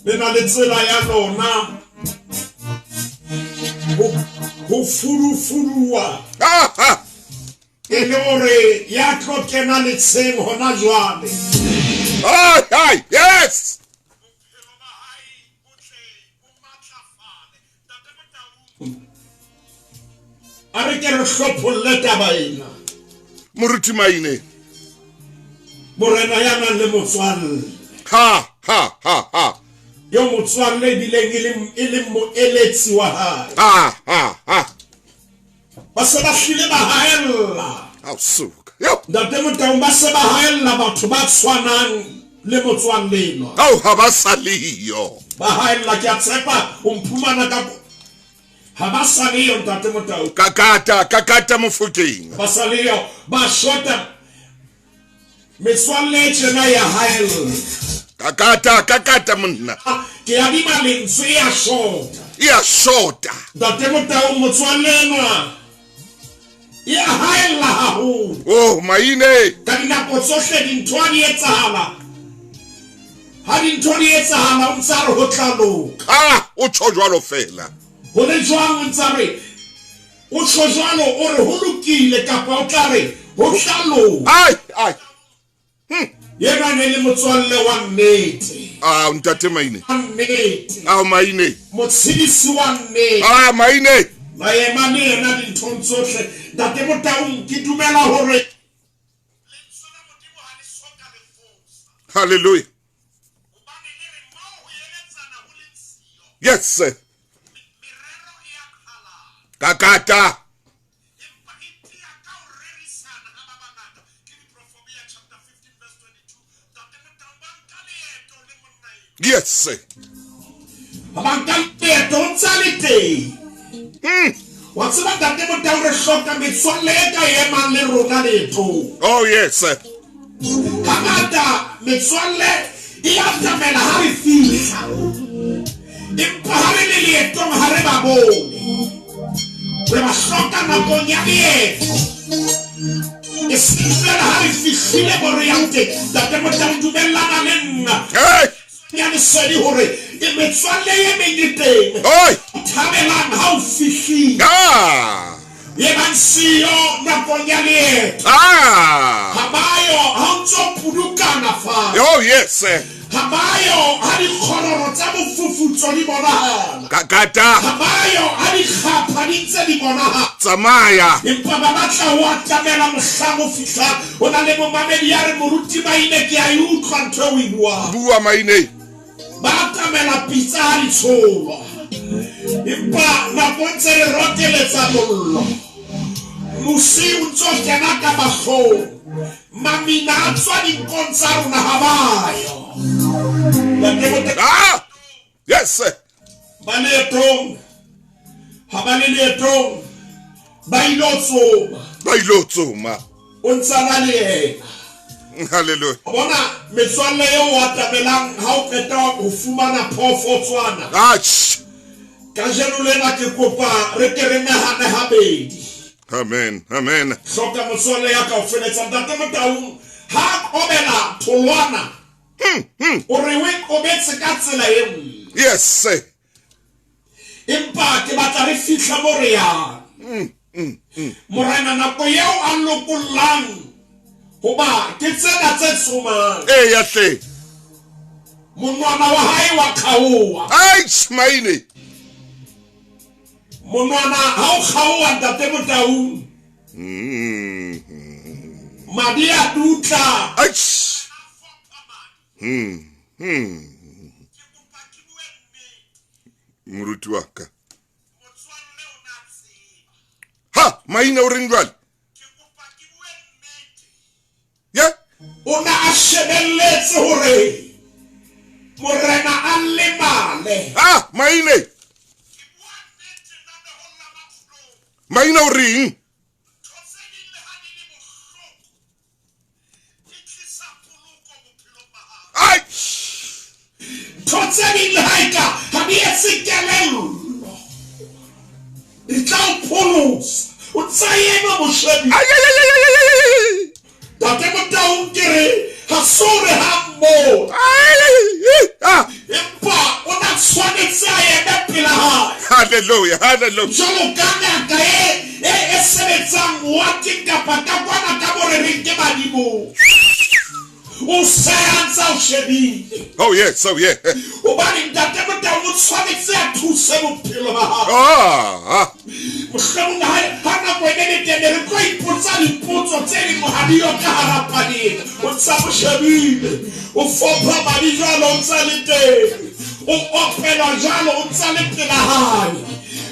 lena le tsela ya lona ho furufurua e le hore ya tlo kena le tseng hona jwale yes are ke re hlopholle taba ena moruti maine morena ya nang le motswalle ha yo motswalle bileng e le moeletsi wa hae ba se ba hlile ba haella suka yo tate Motaung ba se ba haella batho ba tshwanang le motswalle eno ha ba saliyo ba haella ke a tshepa o mphumana ka ha ba saliyo tate Motaung kakata Mofokeng ba saliyo ba shota metswalle tjena ya haella kakata monna ke a di lentswe ya shota tate Motaung motswalle ena ya haella haholo maine ka dinako tsohle dintho di etsahala ha dintho di etsahala o ntsa re ho tlaloka o tsho jwalo fela ho le jwang o ntsa re o tsho jwalo o re ho lokile kapa o tla re ho tlaloka yena ne le motswalle wa nnete ntate maine nnete maine motshedisi wa nnete maine ba ema le yena dinthong tsohle tate Motaung ke dumela hore lentswe la Modimo ha le soka le fosa hallelujah hobane le re mo ho eletsana ho le ntsio yes sir merero ya khala kakata empa itia ka ho rerisana ha ba bangata ke Proverbs chapter 15 verse 22 tate Motaung ba nka leeto le monna ena yes sir ba nka leeto ntsa le teng wa tseba tate Motaung re hloka metswalle e ka emang le rona leetong yes sir hangata metswalle e a tsamela ha re fihla empa ha re le leetong ha re ba bone re ba hloka nakong ya leeto e seng fela ha re fihlile mo re yang teng tate Motaung dumellana le nna ya lesedi hore e metswalle e meng e teng thabelang ha o fihlile Yemansiyo nakong ya leeto. Habayo ha ntso pudukana fa. Oh yes. Habayo ha dikgororo tsa bofufutso di bonahala. Kakata. Habayo ha dikgapha di ntse di bonahala. Tsamaya. Empa ba batla ho atamela mohlang o fihla o na le momamedi ya re moruti maine ke a e utlwa ntho e o e buang. Bua maine. Ba atamela pitsa ha ditsholo. Empa nakong tse re rokeletsa mollo. Musiu ntso kena ka bagong. Mamina a tswa dinkong tsa rona habayo. Yes. Ba leetong. Ha ba le leetong. Ba ilo tsoma. O ntsana le ena. Hallelujah. Bona metswalle eo o atamelang ha o qeta ho fumana phofotswana. Ka jeno lena ke kopa re ke re nahane habedi. Amen. Amen. Hloka motswalle ya ka o feletsa ntate Motaung ha obela tholwana. O re we obetse ka tsela e nngwe. Yes. Empa ke batla re fihla mo re yang. Morena nako yeo a lokollang hoba ke tsena tse tsomang. Ya hle. Monwana wa hae wa khaowa. Maine. Monwana ha o khaowa ntate Motaung. Madi a dutla. Moruti wa ka. Ha, maina o reng jwale? Ya? O na a shebelletse hore morena a lemale. Maine. Maina o reng? Totseni laika habi esikelelo. Itau polos. Utsayema Shebe. Tate Motaung kere hasore hambo. Empa ona tshwanetse a eme pela hae. Hallelujah. Hallelujah. Jalo kana ka e sebetsang wa ke kapa ka kwana ka bore re ke badimo. Usayanza Shebe. Oh yes, oh yeah. Ubani ntate Motaung tshwanetse a thuse bophelo ba hae. Mohlomong hana boenene tene re tlo ipotsa dipotso tse di mohadio ka hara paneng. O ntsa mo shebile. O fopha madi jwalo o ntsa le teng. O opela jwalo o ntsa le pela hae.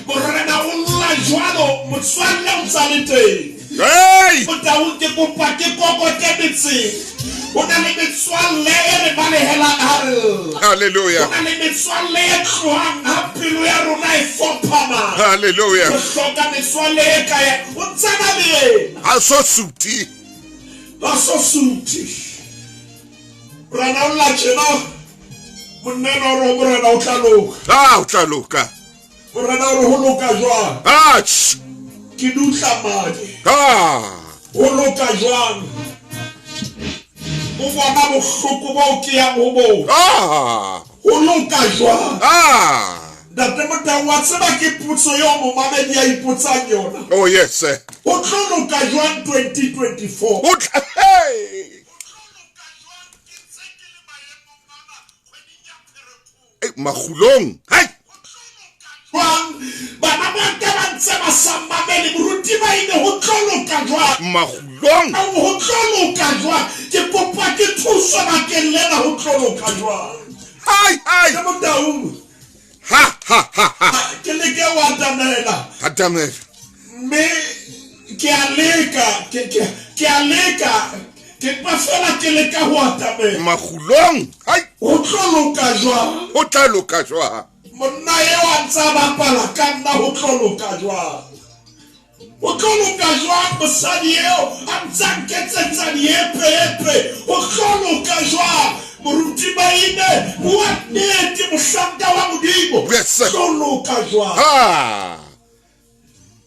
Morena o lla jwalo motswalle o ntsa le teng. Motaung ke kopa ke kokote metseng. O na le metswalle e re balehelang hare. Hallelujah. O na le metswalle e tlohang ha pelo ya rona e fophama. Hallelujah. O hloka metswalle e kae o ntsana le yena. A so suti. Rana o la tjena monena o re morena o tla loka. O tla loka. Morena o re ho loka jwang? Ke dutla madi. Ho loka jwang? O bona bohloko bo ke yang ho bo. Ho loka jwang? Ntate Motaung wa tseba ke putso yo momamedi ya ipotsang yona. Oh yes. Ho tlo loka jwang 2024? Makhulong. Bana ba ka ba ntse ba samamele moruti ba ine ho tlo loka jwang? Makhulong. Ho tlo loka jwang? Ke kopa ke thuso bakeng lena ho tlo loka jwang? Ntate Motaung. Ke le ke wa atamela. Me ke a leka. Ke pa fela ke le ka ho atamela. Makhulong. Ho tlo loka jwang? Ho tla loka jwang? Monna ye wa ntsa bapala ka nna ho tlo loka jwang? Ho tlo loka jwang mosadi eo a ntsa nketsetsa diepe? Ho tlo loka jwang? Moruti ba ine bua nnete mohlanka wa Modimo. Tlo loka jwang?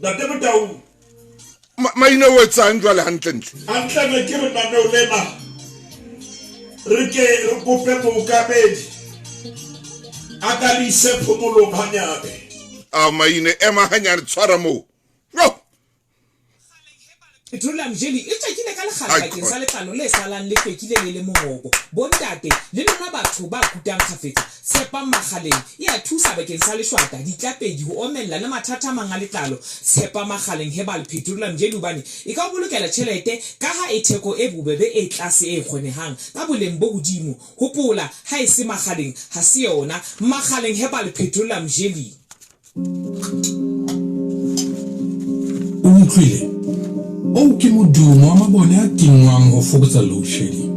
Ntate Motaung. Maina o etsang jwale hantle-ntle? Hantle ke re naneo lena re ke re kope mookamedi a ka le ise phomolong hanyane. Maine ema hanyane tshwara moo. petroleum jelly e tsekile ka lekgala bakeng sa letlalo le salang le fekile le mongobo bontate le lona batho ba kutang khafetsa sepa magaleng ya thusa bakeng sa leshwata ditlapedi ho omella le mathata manga letlalo sepa magaleng herbal petroleum jelly bane e ka bolokela tšhelete ka ha e theko e bobebe e tlase e kgonehang ka boleng bo godimo hopola ha e se magaleng ha se yona magaleng herbal petroleum jelly utlwile o ke modumo wa mabone a tingwang ho fokotsa load shedding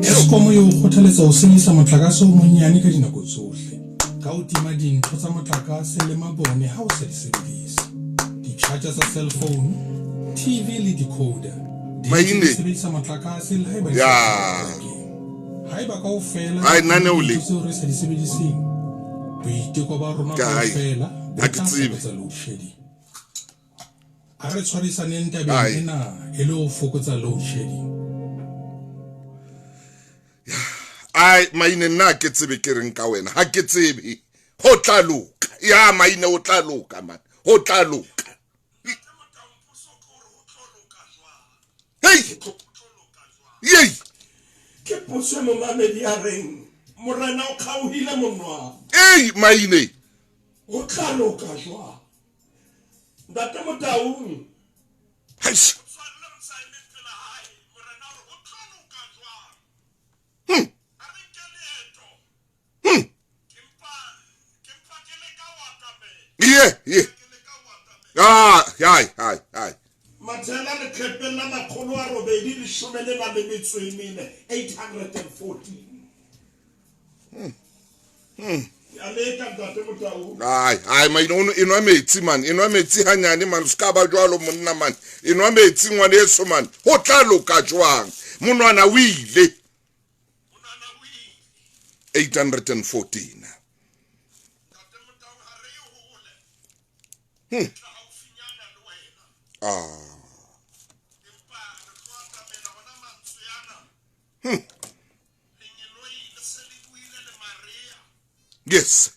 Eskom yo kgothaletsa ho senyisa motlakase o monyane ka dinako tsohle ka ho tima dintho tsa motlakase le mabone ha o sa di sebedisa di-charger tsa cell phone TV le decoder di sebedisa motlakase le haeba haeba kaofela ai nane o le se re sa di sebediseng boiteko ba rona kaofela ha ke tsebe load shedding a re tshwarisaneng tabeng ena e le ho fokotsa load shedding ai maine nna ke tsebe ke reng ka wena ha ke tsebe ho tla loka ya maine o tla loka man ho tla loka hey ke potso mo mamedi a reng morena o khauhile monwa hey maine o tla loka jwa Data Motaung. Heish. Yeah. Hi. Matela le khepela na kholo a robedi le shomele na le metso e mene 814. Ai mainono inwa metsi man inwa metsi hanyane man ska ba jwalo monna man inwa metsi ngwane eso man ho tla loka jwang monwana o ile 814 Yes.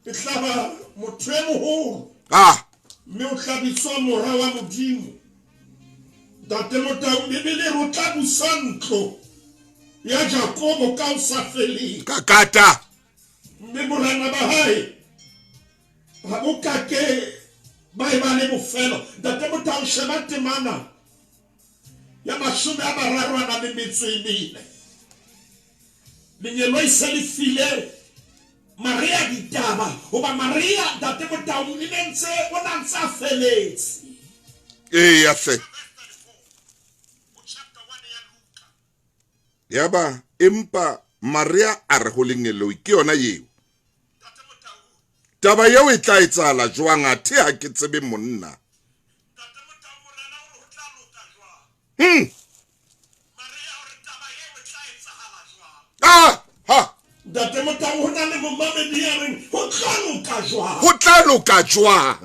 Itlaba motremo ho. Me o tlabitswa mora wa modimo. Date Motaung bibele ro tlabusa ntlo. Ya Jakobo ka o sa feli. Kakata. Me morana ba hae. Ha o kake Bye bye bofelo Date Motaung sheba temana ya mashome a mararo a le metso e mene lenyelo e se le file Maria ditaba oba Maria Date Motaung e ntse o nantsa feletse ya se yaba empa Maria a re ho lenyelo ke yona yeo taba yeo e tla etsala jwang a the ha ke tsebe monna Date Motaung hona le momamedi ya reng ho tla loka jwang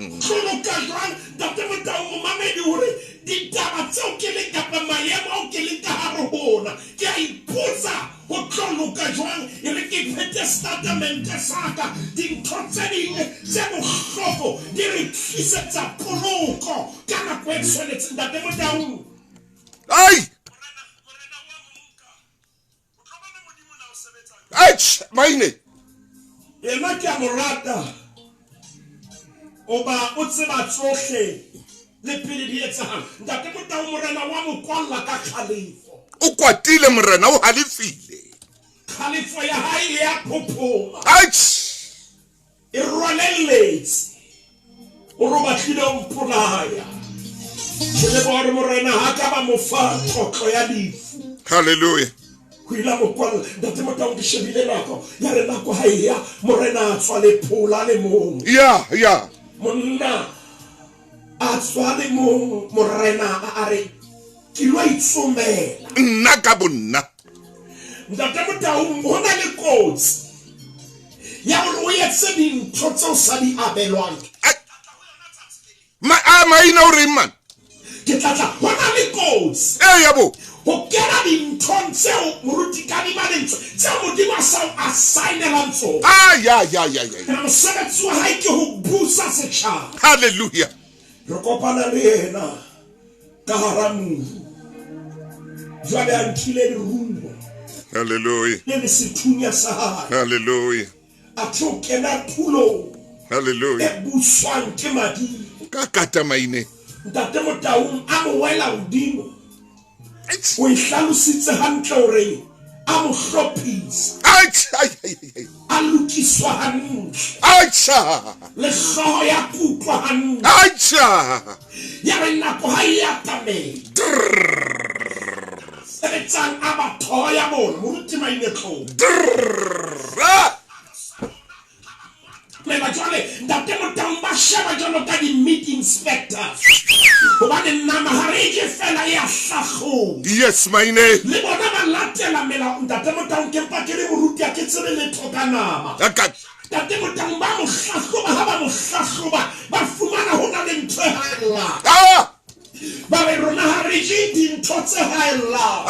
Date Motaung momamedi hore ditaba tseo ke le kapa maemo ao ke le ka hare hona ke a ipotsa ho tla loka jwang e re ke phete statement saka dintho tse ding tse bohloko di re tlisetsa poloko ka nako e tshwanetseng Date Motaung maine ena ke a morata oba o tseba tsohle le pele di etsang Date Motaung morena wa mo kwalla ka khalifo o kwatile morena o halefile khalifo ya hae ya phopoma e rwalelletse o robatlile o mpolaya ke le bore morena ha ka ba mofa tlotlo ya difu hallelujah Kuila mokwalla Date Motaung ke shebile nako ya re nako haia morena a tswa le phola le mong ya monna a tswa le mong morena a re ke lo itsomela nna ka bonna Date Motaung hona le kotsi ya hore o etse dintho tseo sa di abelwang maina o reng man ke tlatla hona le kotsi yabo ho kena dinthong tseo moruti ka di manentse tseo modimo a sa assignelang tsona. Ya. Mosebetsi wa hae ke ho busa setjhaba. Hallelujah. Re kopana le yena ka hara mobu. Jwale a nkile lerumo Hallelujah. le le sethunya sa hae. Hallelujah. A tlo kena tulong Hallelujah. e buswang ke madimo. Ka kata maine. Ntate Motaung a mo wela hodimo. O ihlalositse hantle hore a mo hlophisa. A lokiswa hantle. Le hlooho ya kutlwa hantle. Ya re nako ha e atamela. Sebetsang a batho ya bona moruti maine tlong. Mela jwale ntate Motaung ba sheba jwalo ka di-meat inspectors. Hobane nama ha re je fela ya hlahloba. Yes, maine. Le bona ba latela melao. Ntate Motaung ke mpa ke le moruti a ke tsebe letho ka nama. Ntate Motaung ba mo hlahloba ha ba mo hlahloba ba fumana ho na le ntho e haella. Ba re rona ha re je dintho tse haella.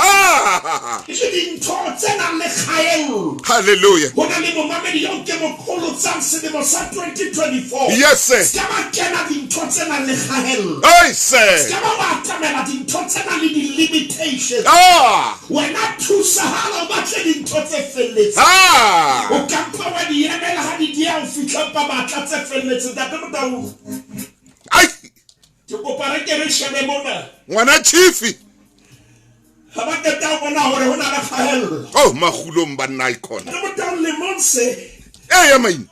Je dintho tse nang le kgaello. Hallelujah. Ho na le momamedi yo ke mo kholotsang selemo sa 2024. Yes, sir. Ska ba kena dintho tse nang le kgaello. Hey, sir. Ska ba wa atamela dintho tse nang le di-limitations. Wena thusahala o batle dintho tse felletseng. O ka mpa wa di emela ha di dia o fihla pa batla tse felletseng. Ntate Motaung. Ke kopare ke re Shebe mona. Ngwana chifi. Ha ba keta bona hore ho na le kgaello. Oh, magulong ba nna icon. Ntate Motaung le monse. Ya maine.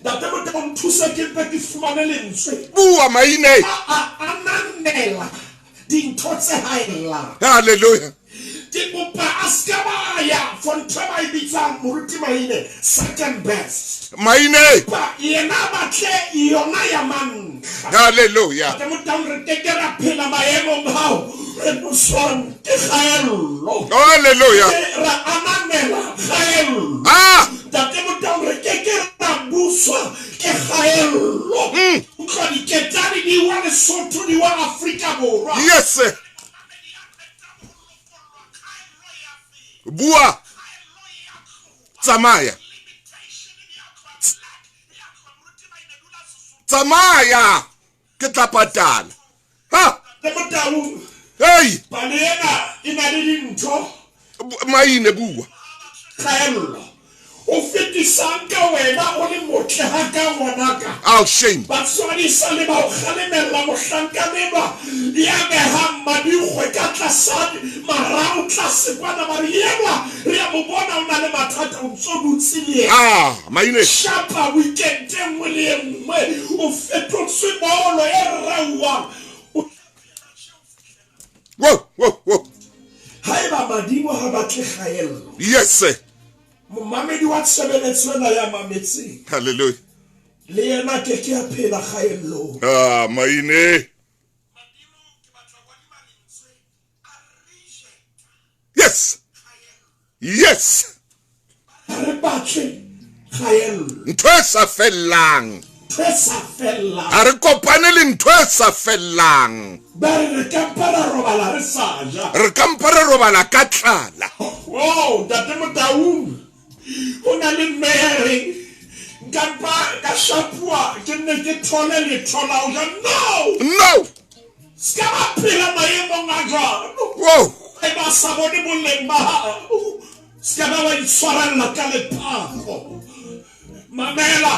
Ntate Motaung thusa ke mpe ke fumane lentswe. Bua maine. Ananela dintho tse haella. Hallelujah. Ke kopa a ska ba ya for ntho ba e bitsang moruti maine second best. Maine. Ba yena batle yona ya man. Hallelujah. Ntate Motaung re tekera phela maemong hao. Re buswang ke kgaello. Hallelujah. Ra ananela kgaello. Ntate Motaung re keke ra buswa ke kgaello. Utlwa diketane di wa Lesotho di wa Afrika Borwa. Yes, sir. Bua. Tsamaya. Tsamaya. Ke tla patala. Ntate Motaung. Hey. Bana ena ina le dintho. Maine bua. Kgaello. O fetisang ka wena o le motle ha ka ngwanaka. Oh, shame. Batswadi sa le ba o kgalemella mohlankane ba ya beha madikgwe ka tlasa marao tlase kwana ba re yewa re ya mo bona o na le mathata o ntso dutse le yena. Maine. Shapa weekend nngwe le nngwe o fetotswe bolo e rauwang. Whoa. Haeba madimo ha batle kgaello. Yes, sir. Momamedi wa tshebeletso ena ya mametseng. Hallelujah. Le yena ke a phela kgaello. Maine. Yes. Re batle kgaello. Ntho e sa fellang. A re kopane le ntho e sa fellang. Re ka mpa re robala ka tlala. Wow, Ntate Motaung. O na le mere. Nkampa ka shapua ke ne ke thole le thola o ja no. Ska ba phela maemong a jwalo. Wow. E ba sa bone boleng ba hao. Ska ba wa itshwarella ka lephako. Mamela.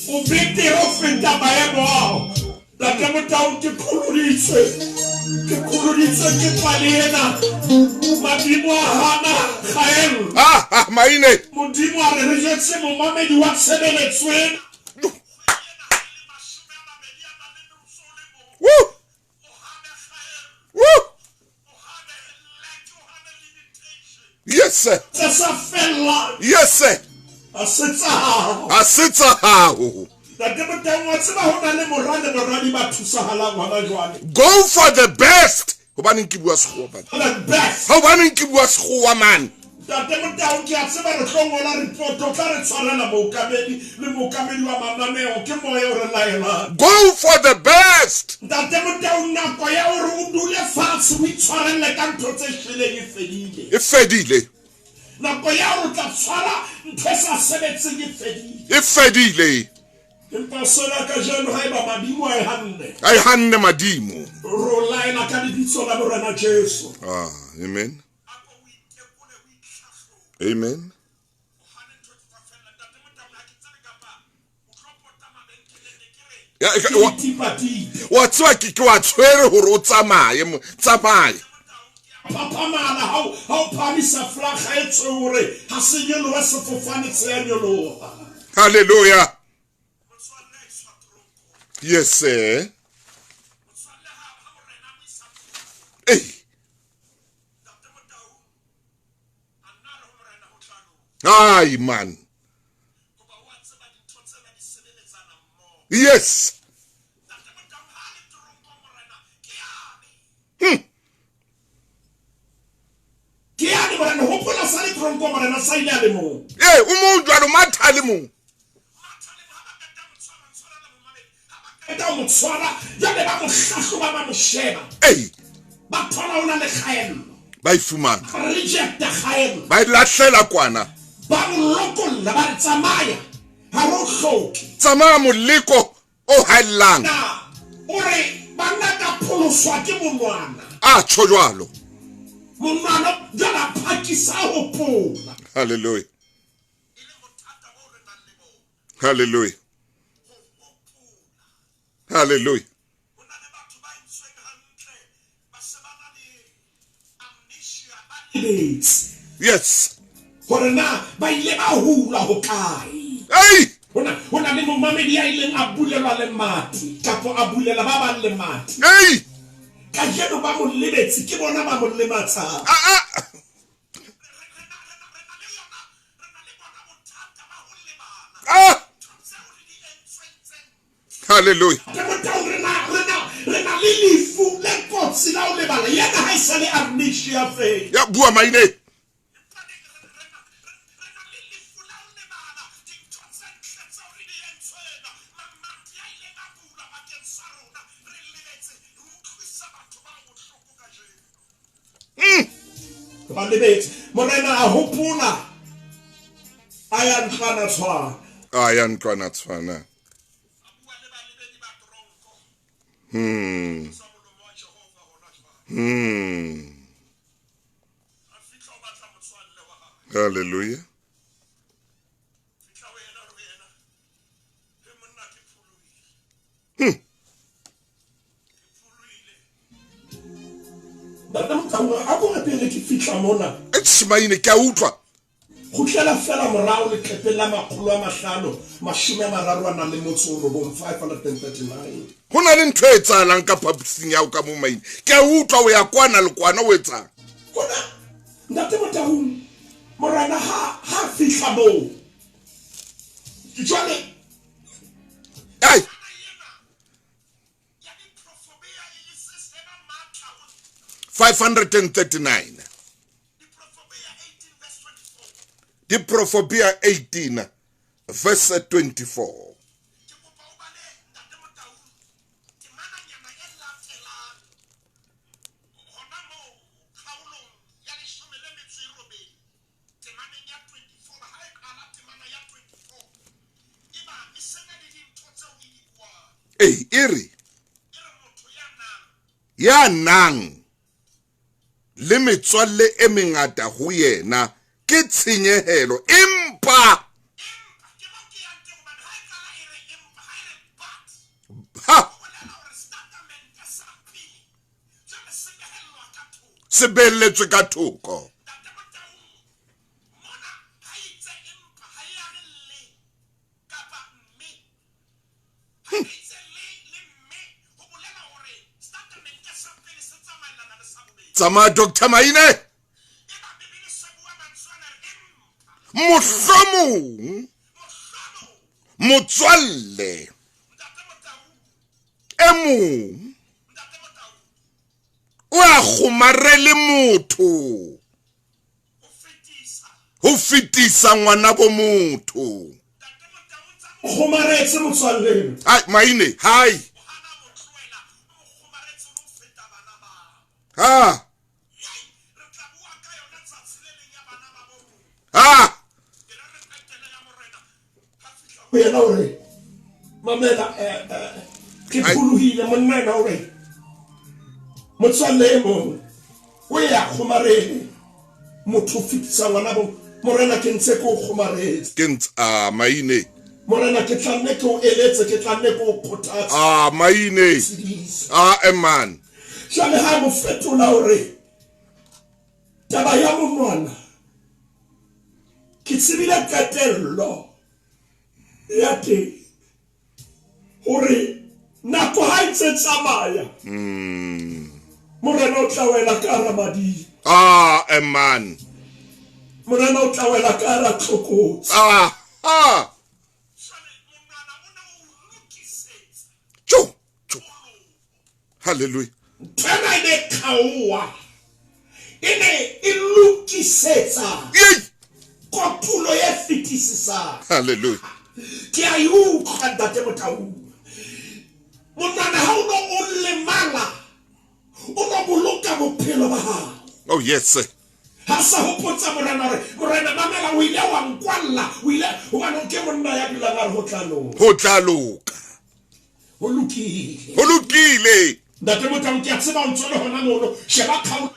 O bete o feta maemo ao. Ntate Motaung ke khuluditse. Ke palena. Madimo a hana kgaello. Maine. Modimo a re jetse momamedi wa tshebeletso ena. Yes, sir. Yes, sir. A setsa hao. Go for the best. Hobaneng ke bua sekgowa man. Tate Motaung ke a tseba re tlo ngola report o tla re tshwarela mookamedi le mookamedi wa mananeo ke moya o re laelang. Go for the best. Tate Motaung nako ya hore o dule fatshe o itshwarelle ka ntho tse shweleng e fedile. E fedile. Nako ya hore o tla tshwara ntho e sa sebetseng e fedile. E fedile. Empa sena ka jeno haeba madimo a e hanne. A e hanne madimo. Ro laela ka lebitso la Morena Jesu. Amen. Amen. Wa tswa ke wa tshwere hore o tsamaye Papamala how phamisa flaga e tsore ha se nyoloha sefofane se ya nyoloha. Hallelujah. Yes, sir. Hey. Ay, man. Yes. Kiani bana hopola sale tronko bana sa ile le mo. Umuntu alo mathali mo. Eta mo tswara ya le ba mo hlahloba ba mo sheba. Ba thola ona le khaelo. Ba ifumana. Reject the khaelo. Ba lahlela kwana. Ba mo lokolla ba tsamaya. Ha ro hloki. Tsamaya moleko o haelang. Ore bana ka pholoswa ke monwana. A tsho jwalo. Monwana jala phakisa ho pola. Hallelujah. Hallelujah. Hallelujah. Yes. Horena ba ile ba hula ho kai. Hey! Hona le mo mamedi ya ile a bulelwa le mati. Kapo a bulela ba ba le mati. Hey! Ka jeno ba mo lebetsi ke bona ba mo lematsa. Hallelujah. Rena lilifu le kotsi la o lebala yena ha isale amnesia fe. Ya bua maine. Ba lebetse morena a hopola aya ntlwana tshwana. Aya ntlwana tshwana. Hallelujah. Maine ke a utlwa. Go tlela fela morao le tlhepela makgolo a mahlano mashome a mararo a nang le motso o robong 539. Ho na le ntho e tsalang ka phaposing ya o ka mo maine. Ke a utlwa o ya kwana le kwana o etsang. Hona ntate Motaung morana ha fihla mo. Jwale 539. The Prophobia 18 verse 24. Iri ya nang le metswalle e mengata ho yena ke tshenyehelo empa sebelletswe ka thoko. Tsama Dr. Maine mohlomong motswalle e mong o a kgomarele motho ho fitisa ngwana bo motho kgomaretse motswalle ai maine hai ha yena ore mamela ke phuluhile monna na ore motswalle mo o ya kgomarele motho fitisa ngwana bo morena ke ntse ko kgomaretse ke maine morena ke tlanne ke o eletse ke tlanne ko o khothatsa maine man jale ha mo fetola ore taba ya monwana ke tsebile katello ya te ore nako ha ntse tsamaya morena o tla wela ka ramadi man morena o tla wela ka ra tlokotsi hallelujah tena ne kawa ene ilukisetsa kopulo ye fitisisa hallelujah ke ayu khanda te Motaung monana ha uno o lemala uno boloka bophelo ba ha oh yes sir ha sa hopotsa morena mamela o ile wa nkwalla o ile o bana ke monna ya dula ngare ho tlaloka ho lukile ndate Motaung ke a tseba o ntsole hona mono sheba khaul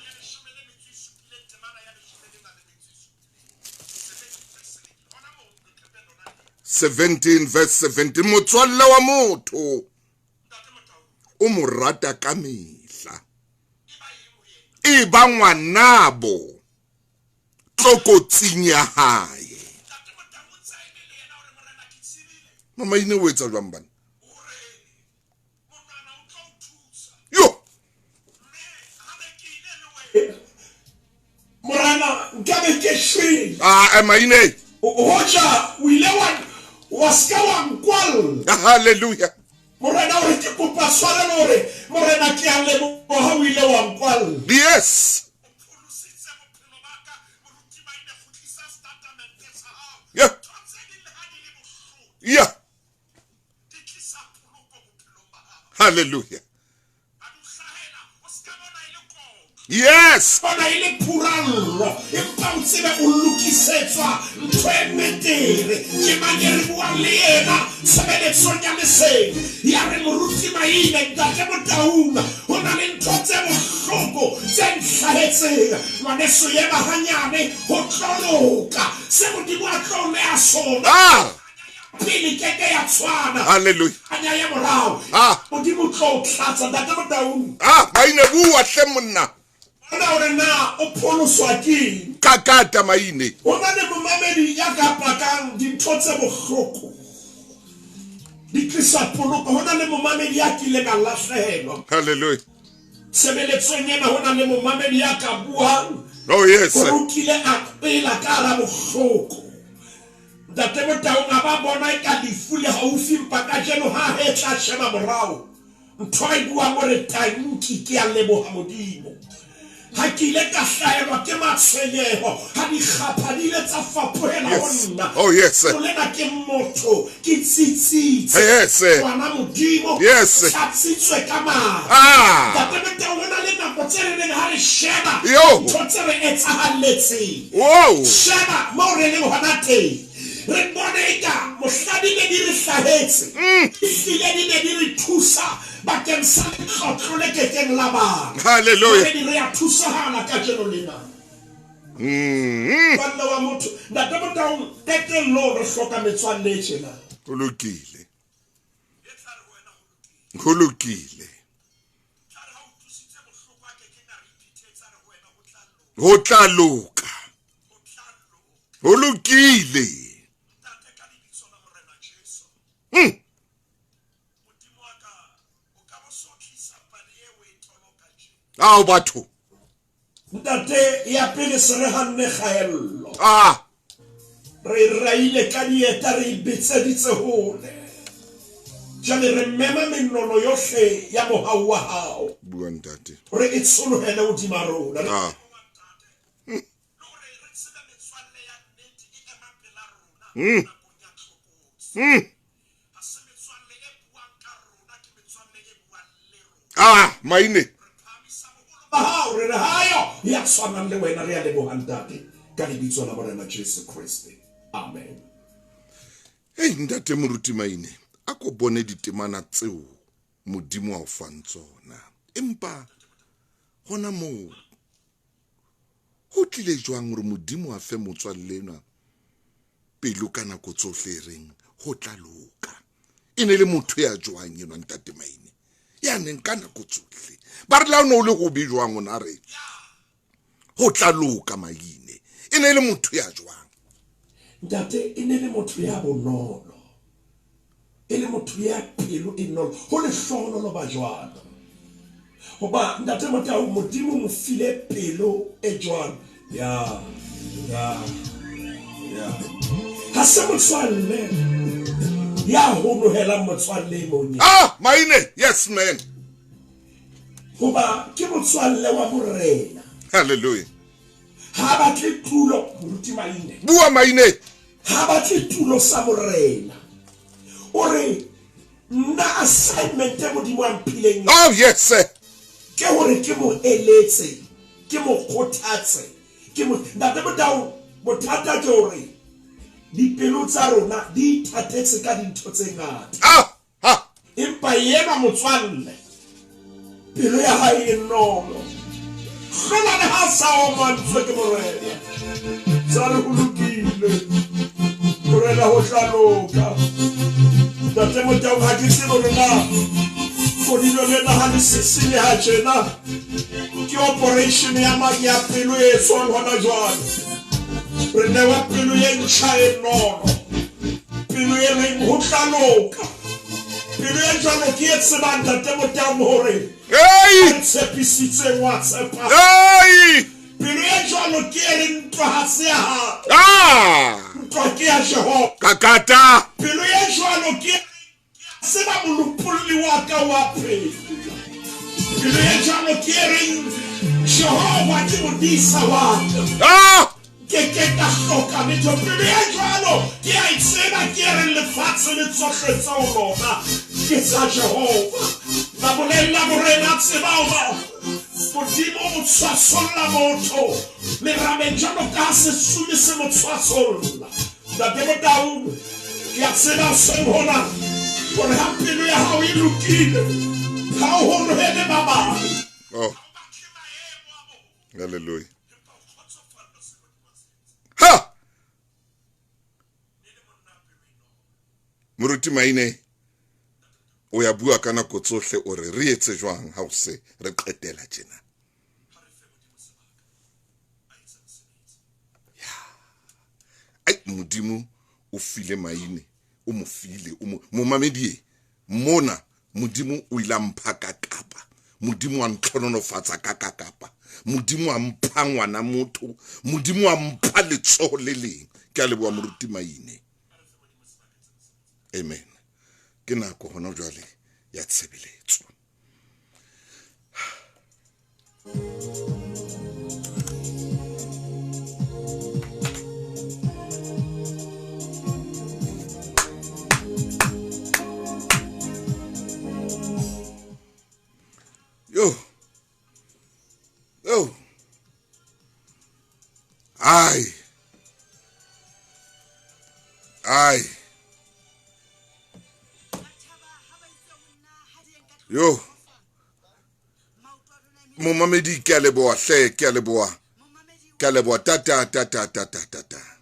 17 verse 17 motswalle wa motho o morata ka mehla e ba ngwanabo tlokotsing ya hae mama ine o etsa jwang bana yo morana nkabe ke shwi maine hoja wilewan waska wankwal hallelujah morena o ke kopa swala lore morena ke a lebo ha wile wankwal yes yeah hallelujah yes ona ile purallo empa utsebe o lokisetswa ntwemetere ke manyere bua le yena sebeletso nya lesedi ya re moruti maine ndate Motaung ona le ntotse bohloko tse nhlahetseng ngwaneso ye bahanyane ho tloloka se modimo a tlole a sona pele keke ya tswana hallelujah anya ya morao modimo tlo tlatsa ndate Motaung maine bua hle monna ona ore na o pholoswa ke kakata maine ona ne momamedi ya ka pakang dintho tse bohloko di tlisa poloko hona le momamedi ya kile ka lahlehelwa hallelujah sebeletsong ena hona le momamedi ya ka buang oh yes o kile a pela ka ra bohloko ndate Motaung a ba bona e ka difule haufi mpa ka jeno ha he tla sheba morao ntho a bua gore tanki ke a leboha modimo ha kile ka hlaelwa ke matshwenyeho ha di khapha di le tsa fapohela honna oh yes o lena ke motho ke tsitsitse yes wana modimo yes tsitsitswe ka ma ndate Motaung ona le nako tse re ha re sheba ntho re etsahaletse sheba mo re le hona teng re bona eka mohladi le di re hlahetse ile di ne di re thusa bakeng sa tlotlo le kekeng la bana hallelujah di re a thusahala ka jeno lena bana wa motho ndate Motaung tete lo re hloka metswalle tjena ho lokile ho tlaloka ho lokile batho ntate ya pele se re hanne khaello re raile ka dieta re ibetseditse hole jale re mema menono yohle ya mohau wa hao bua ntate re itsolohele hodima rona Maine. Re re hayo ya tshwanang le wena re ya lebogang tate ka lebitso la morena Jesu Kriste. Amen. Hey, ntate moruti Maine, a ko bone ditemana tseo modimo a o fang tsona. Empa hona moo ho tlile jwang gore modimo a fe motswallena pelo ka nako tsohle reng ho tla loka. E ne le motho ya jwang yena ntate Maine. Ya neng ka nako tsohle. Ba re la no le go bi jwang ona re. Ho tla loka Maine. E ne le motho ya jwang. Ntate e ne le motho ya bonolo. E le motho ya pelo e nolo. Ho le hlono lo ba jwalo. Hoba ntate Motaung modimo mo file pelo e jwalo. Ya. Ha se motswalle. Ya ho hela motswalle moni. Maine, yes man. Hoba ke motswalle wa morena. Hallelujah. Ha ba tle tulo moruti Maine. Bua Maine. Ha ba tle tulo sa morena. Ore na assignment e modimo a mpileng. Oh yes sir. Ke hore ke mo eletse, ke mo kgothatse, ke mo ntate Motaung bothata ke hore dipelo tsa rona di thatetse ka dintho tse ngata. Empa yena motswalle pelo ya hae e nolo. Khona le ha sa o mantse ke morena. Tsare ho lokile. Morena ho hlaloka. Ntate Motaung ha ke tsebo rena. Kodilo le na ha le sesile ha tjena. Ke operation ya magi ya pelo e tswang hona jwale. Re ne wa pelo ye ntjha e nolo. Pelo ye reng ho hlaloka. Pelo ye jwalo ke e tsebang ntate Motaung hore tshepisitse wa tshepa. Pelo ye jwalo ke e re ntwa ha se ha. Ntwa ke ya Jehova. Kakata. Pelo ye jwalo ke seba molupulli wa ka wa pelo. Pelo ye jwalo ke e re Jehova ke modisa wa ka. Ke ka hloka metho. Pelo ye jwalo ke a itseba ke e re lefatshe le tsohle tsa lona ke tsa Jehova. Na bolella morena tseba modimo mo tshwasolla motho le ramejano ka se sume se mo tshwasolla. Ntate Motaung ke a tseba se hona gore ha pelo ya hao e lokile ha o honohele baba. Hallelujah. Moruti Maine o ya bua kana ko tsohle o re re etse jwang ha o se re qetela tjena. Ai modimo o file Maine o mo file o mo mamedie mona modimo o ila mphaka kapa modimo a ntlhononofatsa ka kapa modimo a mpha ngwana motho modimo a mpha letsoho le leng ke a leboa moruti Maine. Amen. Ke nako hona jwale ya tshebeletso. Yo. Ai. Yo. Momamedi ke a leboa hle ke a leboa. Ke a leboa tata.